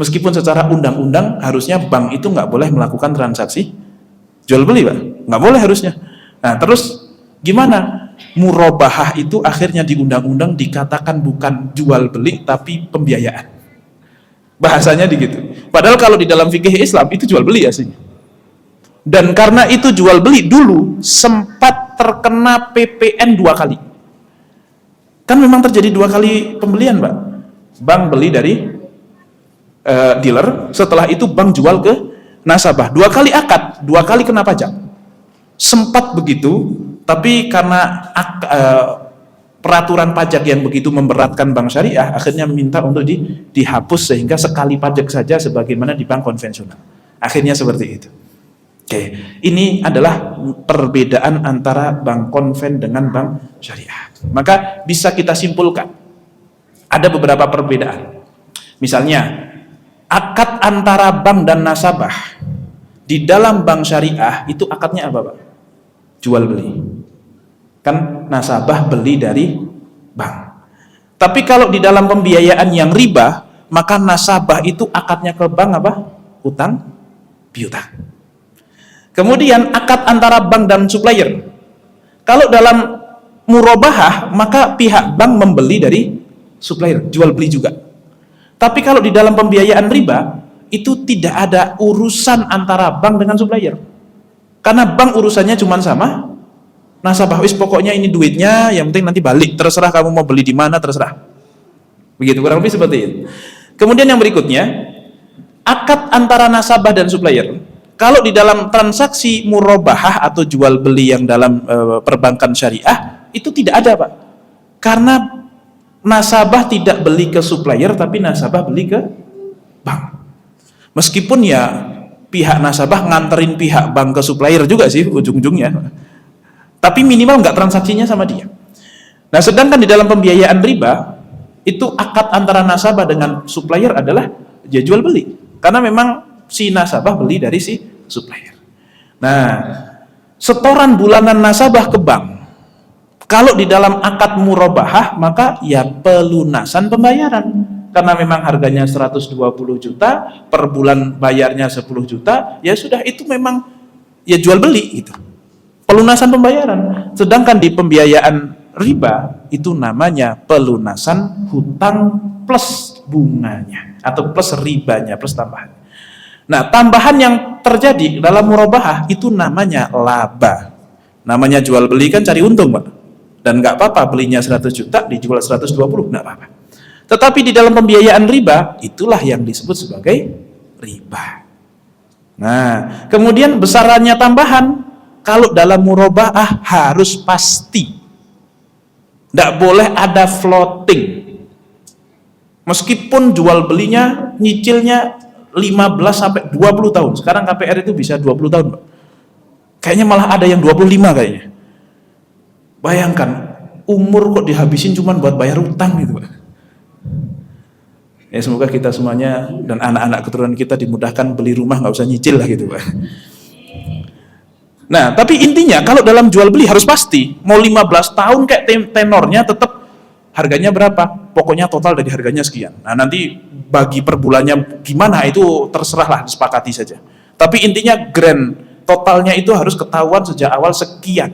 Meskipun secara undang-undang harusnya bank itu nggak boleh melakukan transaksi jual beli, Pak. Nggak boleh harusnya. Nah terus gimana? Murabahah itu akhirnya di undang-undang dikatakan bukan jual beli tapi pembiayaan. Bahasanya begitu. Padahal kalau di dalam fikih Islam itu jual beli aslinya. Dan karena itu jual beli dulu sempat terkena PPN 2 kali. Kan memang terjadi 2 kali pembelian, Pak. Bank beli dari dealer, setelah itu bank jual ke nasabah, 2 kali akad, 2 kali kena pajak. Sempat begitu, tapi karena peraturan pajak yang begitu memberatkan bank syariah, akhirnya minta untuk dihapus sehingga sekali pajak saja sebagaimana di bank konvensional. Akhirnya seperti itu. Oke, ini adalah perbedaan antara bank konven dengan bank syariah. Maka bisa kita simpulkan ada beberapa perbedaan. Misalnya, akad antara bank dan nasabah di dalam bank syariah itu akadnya apa, Pak? Jual beli. Kan nasabah beli dari bank. Tapi kalau di dalam pembiayaan yang riba, maka nasabah itu akadnya ke bank apa? Utang piutang. Kemudian akad antara bank dan supplier. Kalau dalam murabahah, maka pihak bank membeli dari supplier, jual beli juga. Tapi kalau di dalam pembiayaan riba, itu tidak ada urusan antara bank dengan supplier. Karena bank urusannya cuma sama nasabah. Wis pokoknya ini duitnya, yang penting nanti balik. Terserah kamu mau beli di mana, terserah. Begitu, kurang lebih seperti itu. Kemudian yang berikutnya, akad antara nasabah dan supplier. Kalau di dalam transaksi murabahah atau jual beli yang dalam perbankan syariah, itu tidak ada, Pak. Karena nasabah tidak beli ke supplier, tapi nasabah beli ke bank. Meskipun ya pihak nasabah nganterin pihak bank ke supplier juga sih ujung-ujungnya, tapi minimal nggak transaksinya sama dia. Nah, sedangkan di dalam pembiayaan riba, itu akad antara nasabah dengan supplier adalah dia jual beli. Karena memang si nasabah beli dari si supplier. Nah, setoran bulanan nasabah ke bank, kalau di dalam akad murabahah, maka ya pelunasan pembayaran. Karena memang harganya 120 juta, per bulan bayarnya 10 juta, ya sudah, itu memang ya jual beli gitu. Pelunasan pembayaran. Sedangkan di pembiayaan riba, itu namanya pelunasan hutang plus bunganya, atau plus ribanya, plus tambahan. Nah, tambahan yang terjadi dalam murabahah itu namanya laba. Namanya jual beli kan cari untung, Pak. Dan nggak apa-apa belinya 100 juta dijual 120, nggak apa-apa. Tetapi di dalam pembiayaan riba, itulah yang disebut sebagai riba. Nah, kemudian besarannya tambahan. Kalau dalam murabahah harus pasti. Nggak boleh ada floating. Meskipun jual belinya, nyicilnya 15 sampai 20 tahun. Sekarang KPR itu bisa 20 tahun, Pak. Kayaknya malah ada yang 25 kayaknya. Bayangkan, umur kok dihabisin cuma buat bayar utang gitu, Pak. Ya, semoga kita semuanya dan anak-anak keturunan kita dimudahkan beli rumah, nggak usah nyicil lah gitu, Pak. Nah, tapi intinya kalau dalam jual beli harus pasti. Mau 15 tahun kayak tenornya, tetap harganya berapa? Pokoknya total dari harganya sekian. Nah, nanti bagi per bulannya gimana itu terserahlah, disepakati saja. Tapi intinya grand totalnya itu harus ketahuan sejak awal sekian.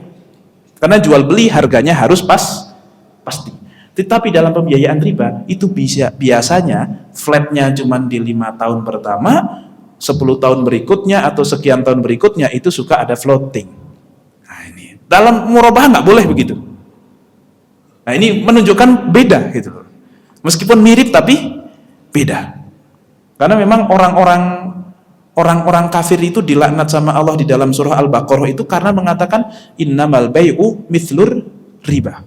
Karena jual beli harganya harus pasti. Tetapi dalam pembiayaan riba itu biasanya flatnya cuma di 5 tahun pertama, 10 tahun berikutnya atau sekian tahun berikutnya itu suka ada floating. Nah, ini dalam murabahah nggak boleh begitu. Nah, ini menunjukkan beda gitu. Meskipun mirip tapi beda. Karena memang orang-orang kafir itu dilaknat sama Allah di dalam surah Al-Baqarah itu karena mengatakan innamal bai'u mithlur riba.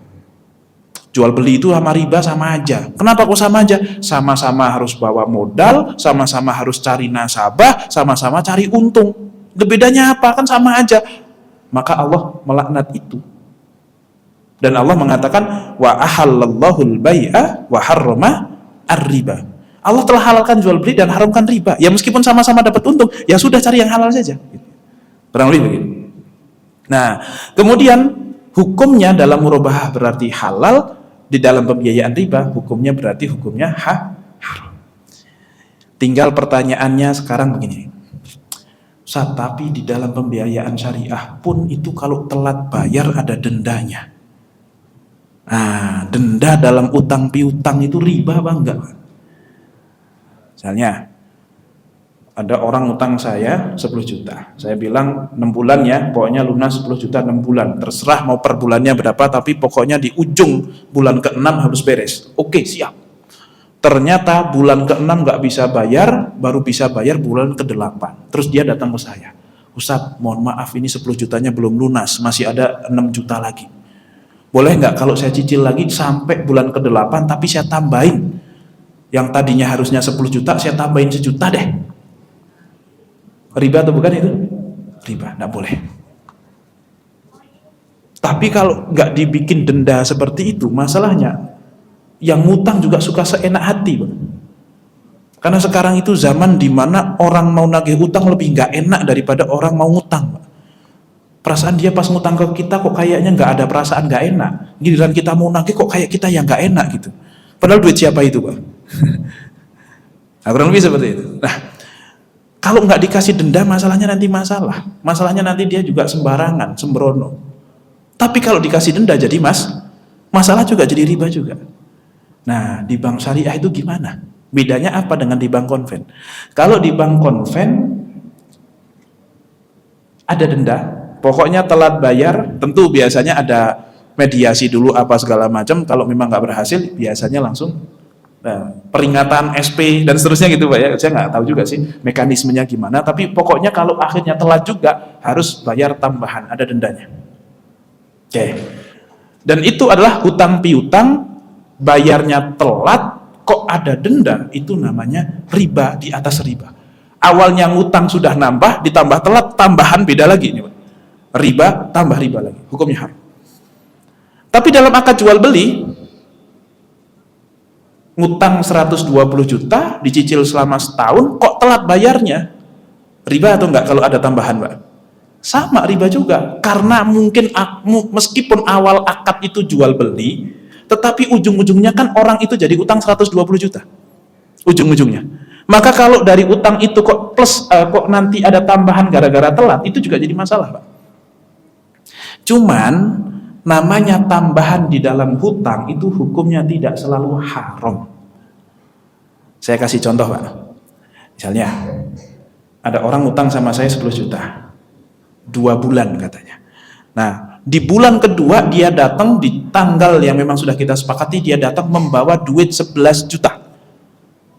Jual beli itu sama riba sama aja. Kenapa kok sama aja? Sama-sama harus bawa modal, sama-sama harus cari nasabah, sama-sama cari untung. Bedanya apa? Kan sama aja. Maka Allah melaknat itu. Dan Allah mengatakan wa ahallallahu al-bai'a wa harrama ar-riba. Allah telah halalkan jual beli dan haramkan riba. Ya meskipun sama-sama dapat untung, ya sudah cari yang halal saja. Kurang lebih begitu. Nah, kemudian hukumnya dalam murabahah berarti halal, di dalam pembiayaan riba hukumnya berarti hukumnya haram. Tinggal pertanyaannya sekarang begini. Ustaz, tapi di dalam pembiayaan syariah pun itu kalau telat bayar ada dendanya. Nah, denda dalam utang piutang itu riba apa enggak? Misalnya ada orang utang saya 10 juta. Saya bilang 6 bulan ya, pokoknya lunas 10 juta 6 bulan. Terserah mau per bulannya berapa, tapi pokoknya di ujung bulan ke-6 harus beres. Oke, siap. Ternyata bulan ke-6 nggak bisa bayar, baru bisa bayar bulan ke-8. Terus dia datang ke saya, Ustaz, mohon maaf ini 10 jutanya belum lunas, masih ada 6 juta lagi. Boleh nggak kalau saya cicil lagi sampai bulan ke-8, tapi saya tambahin, yang tadinya harusnya 10 juta, saya tambahin 1 juta deh. Riba atau bukan itu? Riba, nggak boleh. Tapi kalau nggak dibikin denda seperti itu, masalahnya yang ngutang juga suka seenak hati, Pak. Karena sekarang itu zaman dimana orang mau nagih utang lebih nggak enak daripada orang mau ngutang, Pak. Perasaan dia pas ngutang ke kita kok kayaknya nggak ada perasaan nggak enak. Giliran kita mau nagih kok kayak kita yang nggak enak gitu. Padahal duit siapa itu, Pak? Nah, kurang lebih seperti itu. Nah, kalau nggak dikasih denda, masalahnya nanti masalah. Masalahnya nanti dia juga sembarangan, sembrono. Tapi kalau dikasih denda jadi masalah juga, jadi riba juga. Nah, di bank syariah itu gimana? Bedanya apa dengan di bank konven? Kalau di bank konven ada denda, pokoknya telat bayar, tentu biasanya ada mediasi dulu apa segala macam. Kalau memang nggak berhasil, biasanya langsung peringatan SP dan seterusnya gitu, Pak ya. Saya nggak tahu juga sih mekanismenya gimana, tapi pokoknya kalau akhirnya telat juga harus bayar tambahan, ada dendanya. Oke. Dan itu adalah hutang piutang, bayarnya telat kok ada denda, itu namanya riba di atas riba. Awalnya ngutang sudah nambah, ditambah telat, tambahan beda lagi ini, Pak. Riba tambah riba lagi, hukumnya haram. Tapi dalam akad jual beli, ngutang 120 juta, dicicil selama setahun, kok telat bayarnya, riba atau enggak kalau ada tambahan, Pak? Sama, riba juga. Karena mungkin meskipun awal akad itu jual beli, tetapi ujung-ujungnya kan orang itu jadi utang 120 juta. Ujung-ujungnya. Maka kalau dari utang itu kok plus kok nanti ada tambahan gara-gara telat, itu juga jadi masalah, Pak. Cuman namanya tambahan di dalam hutang itu hukumnya tidak selalu haram. Saya kasih contoh, Pak. Misalnya ada orang utang sama saya 10 juta. 2 bulan katanya. Nah, di bulan kedua dia datang di tanggal yang memang sudah kita sepakati, dia datang membawa duit 11 juta.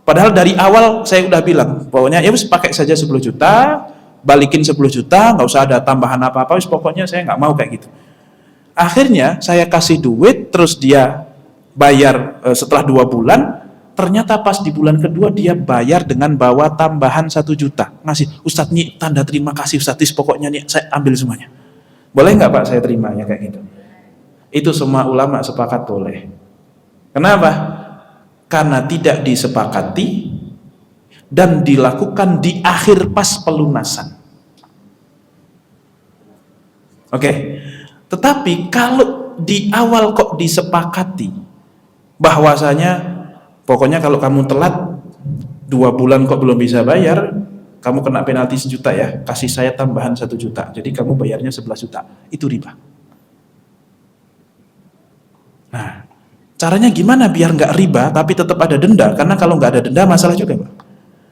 Padahal dari awal saya udah bilang, pokoknya ya wis pakai saja 10 juta, balikin 10 juta, nggak usah ada tambahan apa-apa, wis pokoknya saya nggak mau kayak gitu. Akhirnya saya kasih duit, terus dia bayar setelah 2 bulan, ternyata pas di bulan kedua dia bayar dengan bawa tambahan 1 juta. Ngasih, Ustadz nih tanda terima kasih Ustadz, pokoknya nih saya ambil semuanya. Boleh nggak Pak saya terimanya kayak gitu? Itu semua ulama sepakat boleh. Kenapa? Karena tidak disepakati dan dilakukan di akhir pas pelunasan. Oke. Tetapi kalau di awal kok disepakati bahwasanya pokoknya kalau kamu telat 2 bulan kok belum bisa bayar, kamu kena penalti 1 juta ya, kasih saya tambahan 1 juta, jadi kamu bayarnya 11 juta, itu riba. Nah, caranya gimana biar nggak riba tapi tetap ada denda? Karena kalau nggak ada denda masalah juga, Pak.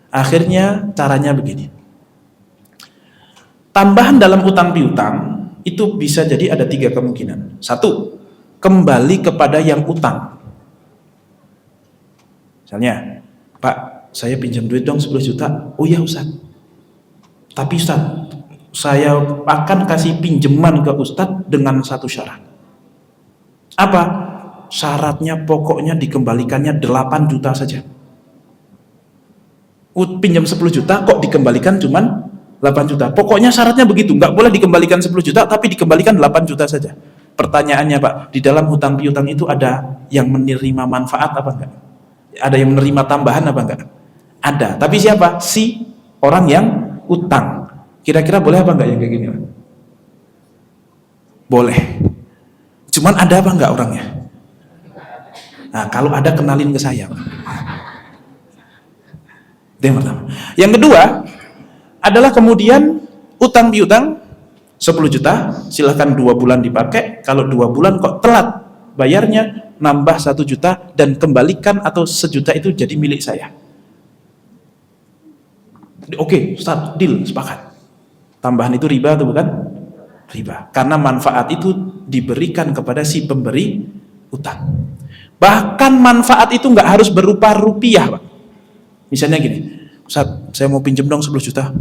Akhirnya caranya begini, tambahan dalam utang piutang itu bisa jadi ada 3 kemungkinan. 1, kembali kepada yang utang. Misalnya, Pak, saya pinjam duit dong 10 juta. Oh ya Ustaz. Tapi Ustaz, saya akan kasih pinjaman ke Ustaz dengan 1 syarat. Apa? Syaratnya pokoknya dikembalikannya 8 juta saja. Pinjam 10 juta kok dikembalikan cuman 8 juta. Pokoknya syaratnya begitu, nggak boleh dikembalikan 10 juta tapi dikembalikan 8 juta saja. Pertanyaannya Pak, di dalam hutang piutang itu ada yang menerima manfaat apa enggak? Ada yang menerima tambahan apa enggak? Ada, tapi siapa? Si orang yang utang. Kira-kira boleh apa enggak yang kayak gini? Boleh. Cuman ada apa enggak orangnya? Nah, kalau ada kenalin ke saya. Itu yang pertama. Yang kedua adalah kemudian utang piutang 10 juta, silahkan 2 bulan dipakai. Kalau 2 bulan kok telat bayarnya, nambah 1 juta dan kembalikan atau 1 juta itu jadi milik saya. Oke, start, deal, sepakat. Tambahan itu riba atau bukan? Riba. Karena manfaat itu diberikan kepada si pemberi utang. Bahkan manfaat itu nggak harus berupa rupiah, Pak. Misalnya gini, Ustaz, saya mau pinjam dong 10 juta.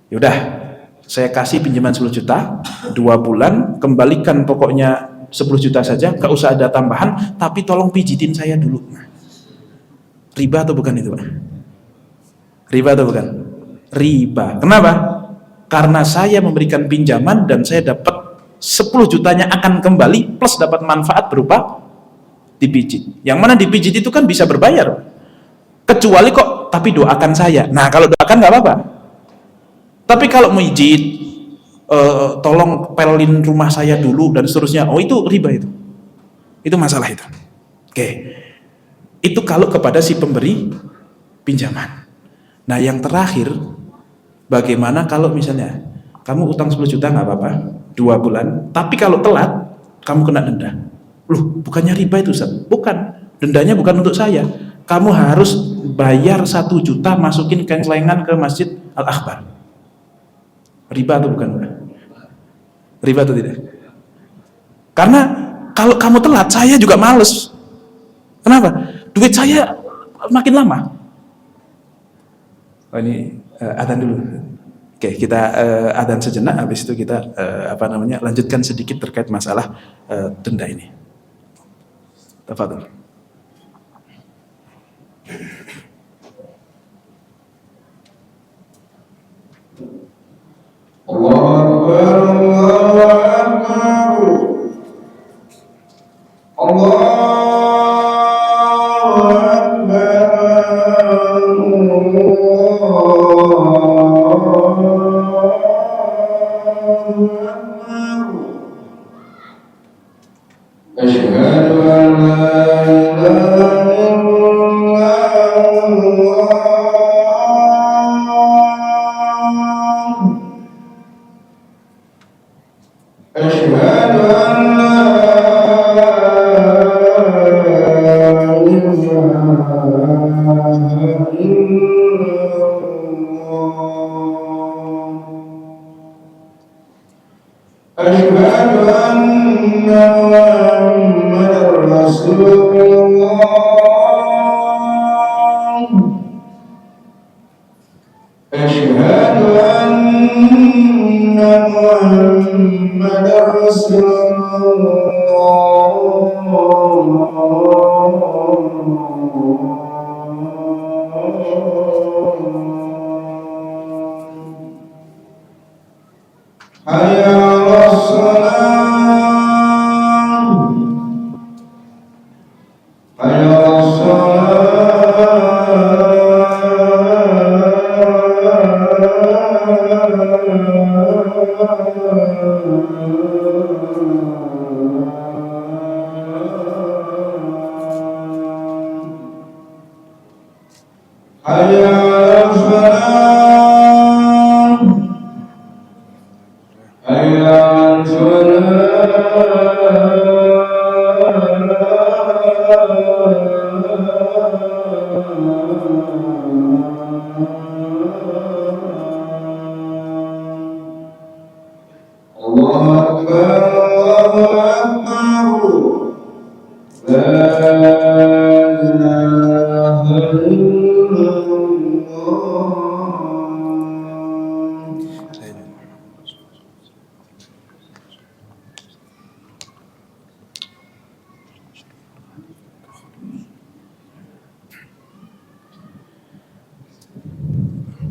Yaudah, saya kasih pinjaman 10 juta, 2 bulan, kembalikan pokoknya 10 juta saja, nggak usah ada tambahan, tapi tolong pijitin saya dulu. Nah, riba atau bukan itu, Pak? Riba atau bukan? Riba. Kenapa? Karena saya memberikan pinjaman dan saya dapat 10 jutanya akan kembali plus dapat manfaat berupa dipijit. Yang mana dipijit itu kan bisa berbayar. Kecuali kok, tapi doakan saya. Nah, kalau doakan nggak apa-apa. Tapi kalau mijit, tolong pelin rumah saya dulu dan seterusnya, oh itu riba itu. Itu masalah itu. Oke. Itu kalau kepada si pemberi pinjaman. Nah, yang terakhir, bagaimana kalau misalnya kamu utang 10 juta nggak apa-apa, 2 bulan, tapi kalau telat, kamu kena denda. Loh, bukannya riba itu, Ustaz? Bukan. Dendanya bukan untuk saya. Kamu harus bayar 1 juta masukin kengklengan ke Masjid Al-Akbar. Riba atau bukan? Riba atau tidak? Karena kalau kamu telat, saya juga males. Kenapa? Duit saya makin lama. Oh, ini adzan dulu. Oke, kita adzan sejenak, habis itu kita lanjutkan sedikit terkait masalah denda ini. Tafadhol. Allahu Akbar, Allahu Akbar. Asyhadu an la ilaha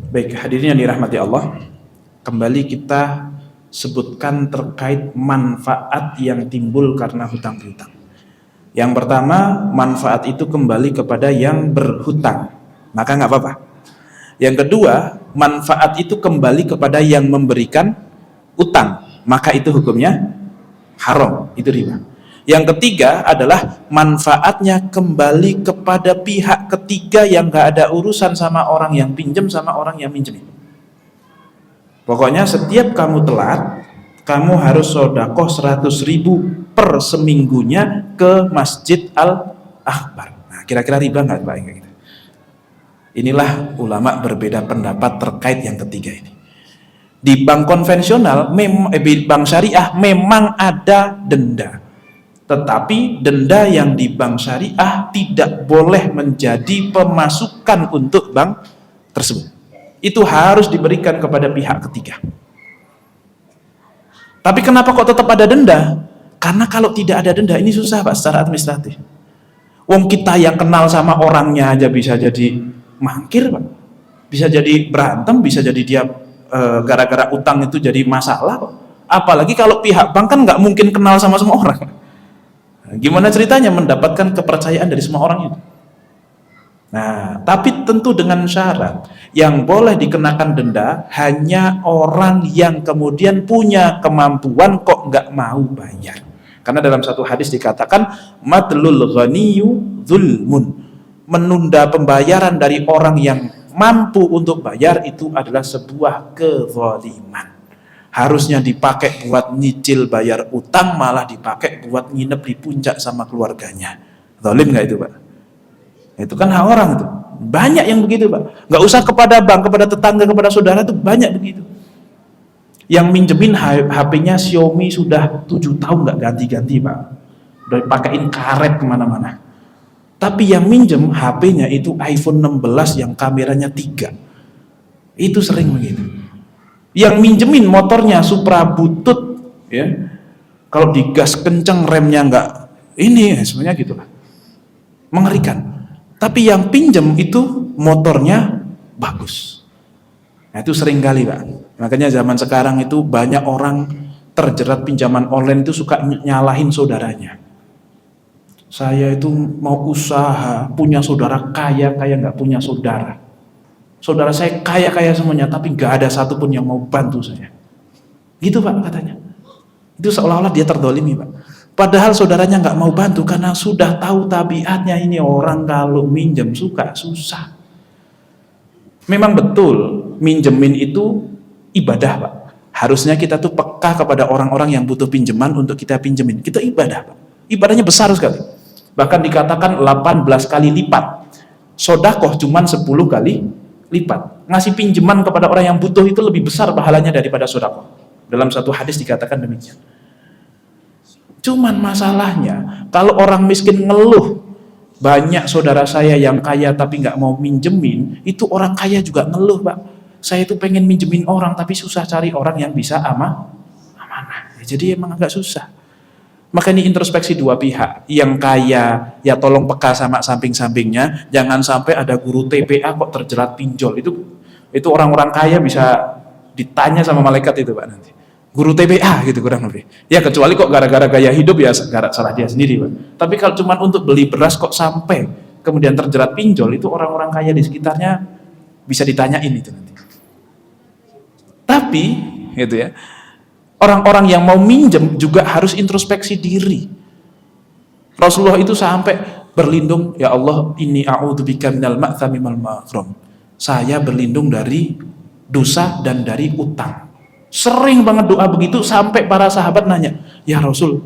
Baik, hadirin yang dirahmati Allah, kembali kita sebutkan terkait manfaat yang timbul karena hutang piutang. Yang pertama, manfaat itu kembali kepada yang berhutang, maka nggak apa-apa. Yang kedua, manfaat itu kembali kepada yang memberikan utang, maka itu hukumnya haram, itu riba. Yang ketiga adalah manfaatnya kembali kepada pihak ketiga yang gak ada urusan sama orang yang pinjam sama orang yang minjem. Pokoknya setiap kamu telat, kamu harus sedekah 100.000 per seminggunya ke Masjid Al-Akbar. Nah, kira-kira riba nggak Pak? Gitu. Inilah ulama berbeda pendapat terkait yang ketiga ini. Di bank konvensional, bank syariah memang ada denda. Tetapi denda yang di bank syariah tidak boleh menjadi pemasukan untuk bank tersebut. Itu harus diberikan kepada pihak ketiga. Tapi kenapa kok tetap ada denda? Karena kalau tidak ada denda ini susah Pak secara administratif. Wong kita yang kenal sama orangnya aja bisa jadi mangkir Pak. Bisa jadi berantem, bisa jadi dia gara-gara utang itu jadi masalah Pak. Apalagi kalau pihak bank kan nggak mungkin kenal sama semua orang. Nah, gimana ceritanya mendapatkan kepercayaan dari semua orang itu? Nah, tapi tentu dengan syarat yang boleh dikenakan denda hanya orang yang kemudian punya kemampuan kok nggak mau bayar. Karena dalam satu hadis dikatakan madlul ghaniyu zulmun, menunda pembayaran dari orang yang mampu untuk bayar itu adalah sebuah kezaliman. Harusnya dipakai buat nyicil bayar utang, malah dipakai buat nginep di puncak sama keluarganya. Zalim nggak itu Pak? Itu kan hak orang itu. Banyak yang begitu Pak. Nggak usah kepada bank, kepada tetangga, kepada saudara itu banyak begitu. Yang minjemin HP-nya Xiaomi sudah 7 tahun nggak ganti-ganti Pak. Udah dipakein karet kemana-mana. Tapi yang minjem HP-nya itu iPhone 16 yang kameranya 3. Itu sering begitu. Yang minjemin motornya Supra butut, ya. Kalau digas kenceng remnya nggak ini, sebenarnya gitulah. Mengerikan. Tapi yang pinjem itu motornya bagus. Nah, itu sering kali Pak. Makanya zaman sekarang itu banyak orang terjerat pinjaman online itu suka nyalahin saudaranya. Saya itu mau usaha, punya saudara kaya nggak punya saudara. Saudara saya kaya semuanya, tapi nggak ada satupun yang mau bantu saya. Gitu Pak katanya. Itu seolah-olah dia terdolimi Pak. Padahal saudaranya nggak mau bantu karena sudah tahu tabiatnya ini orang kalau minjem suka susah. Memang betul minjemin itu ibadah Pak. Harusnya kita tuh peka kepada orang-orang yang butuh pinjaman untuk kita pinjemin. Kita ibadah Pak. Ibadahnya besar sekali. Bahkan dikatakan 18 kali lipat. Sodakoh cuman 10 kali lipat. Ngasih pinjaman kepada orang yang butuh itu lebih besar pahalanya daripada sodakoh. Dalam satu hadis dikatakan demikian. Cuman masalahnya kalau orang miskin ngeluh, banyak saudara saya yang kaya tapi nggak mau minjemin, itu orang kaya juga ngeluh Pak. Saya itu pengen minjemin orang tapi susah cari orang yang bisa amanah. Jadi emang agak susah. Maka ini introspeksi dua pihak. Yang kaya ya tolong peka sama samping-sampingnya, jangan sampai ada guru TPA kok terjerat pinjol. Itu orang-orang kaya bisa ditanya sama malaikat itu Pak nanti. Guru TPA gitu kurang lebih. Ya kecuali kok gara-gara gaya hidup ya salah dia sendiri Pak. Tapi kalau cuma untuk beli beras kok sampai kemudian terjerat pinjol, itu orang-orang kaya di sekitarnya bisa ditanyain itu nanti. Tapi gitu ya, orang-orang yang mau minjem juga harus introspeksi diri. Rasulullah itu sampai berlindung, ya Allah, inni a'udzubika minal ma'thami wal maghram. Saya berlindung dari dosa dan dari utang. Sering banget doa begitu sampai para sahabat nanya, ya Rasul,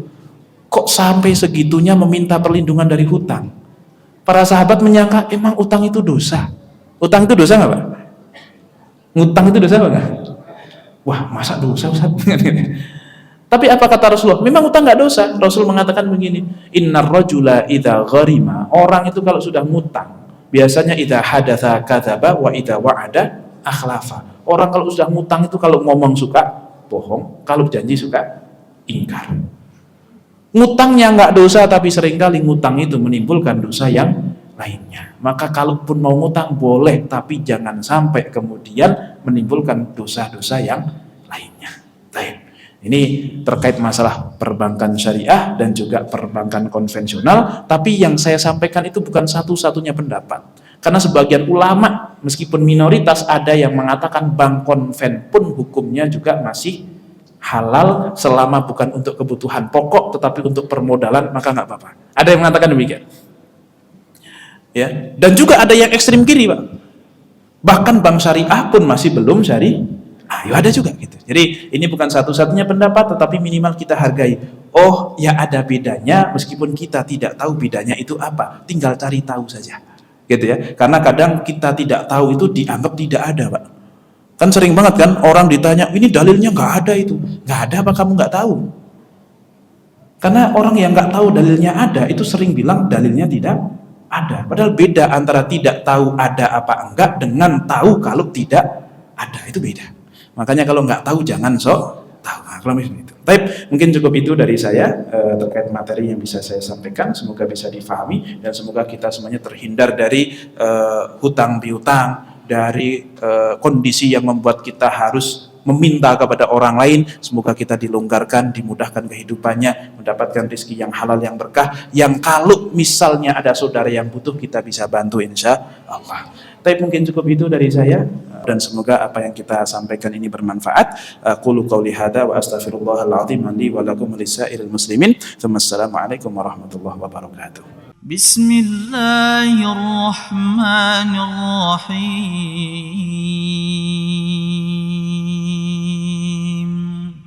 kok sampai segitunya meminta perlindungan dari hutang? Para sahabat menyangka emang utang itu dosa. Utang itu dosa nggak Pak? Ngutang itu dosa nggak? Wah masa dosa Ustaz? Tapi apa kata Rasulullah? Memang utang nggak dosa. Rasul mengatakan begini, innar rajula idza gharima, orang itu kalau sudah ngutang biasanya idza hadatsa kadzaba wa idza wa'ada akhlafa. Orang kalau sudah ngutang itu kalau ngomong suka bohong, kalau janji suka ingkar. Ngutangnya nggak dosa, tapi seringkali ngutang itu menimbulkan dosa yang lainnya. Maka kalaupun mau ngutang boleh, tapi jangan sampai kemudian menimbulkan dosa-dosa yang lainnya. Baik. Ini terkait masalah perbankan syariah dan juga perbankan konvensional, tapi yang saya sampaikan itu bukan satu-satunya pendapat. Karena sebagian ulama, meskipun minoritas, ada yang mengatakan bank konven pun hukumnya juga masih halal selama bukan untuk kebutuhan pokok, tetapi untuk permodalan, maka nggak apa-apa. Ada yang mengatakan demikian. Ya, dan juga ada yang ekstrim kiri, Pak. Bahkan bank syariah pun masih belum syariah. Ya ada juga gitu. Jadi ini bukan satu-satunya pendapat, tetapi minimal kita hargai. Oh, ya ada bedanya, meskipun kita tidak tahu bedanya itu apa. Tinggal cari tahu saja. Gitu ya. Karena kadang kita tidak tahu itu dianggap tidak ada, Pak. Kan sering banget kan orang ditanya, ini dalilnya nggak ada itu. Nggak ada apa kamu nggak tahu? Karena orang yang nggak tahu dalilnya ada itu sering bilang dalilnya tidak ada. Padahal beda antara tidak tahu ada apa enggak dengan tahu kalau tidak ada, itu beda. Makanya kalau nggak tahu jangan sok tahu. Nah, kalau itu. Baik, mungkin cukup itu dari saya terkait materi yang bisa saya sampaikan. Semoga bisa difahami dan semoga kita semuanya terhindar dari hutang piutang, dari kondisi yang membuat kita harus meminta kepada orang lain. Semoga kita dilonggarkan, dimudahkan kehidupannya, mendapatkan rezeki yang halal, yang berkah, yang kalau misalnya ada saudara yang butuh kita bisa bantu insya Allah. Tapi mungkin cukup itu dari saya dan semoga apa yang kita sampaikan ini bermanfaat. Qulu qouli hadza wa astaghfirullahal azim li wa lakum wa lisairil muslimin. Wassalamualaikum warahmatullahi wabarakatuh. Bismillahirrahmanirrahim.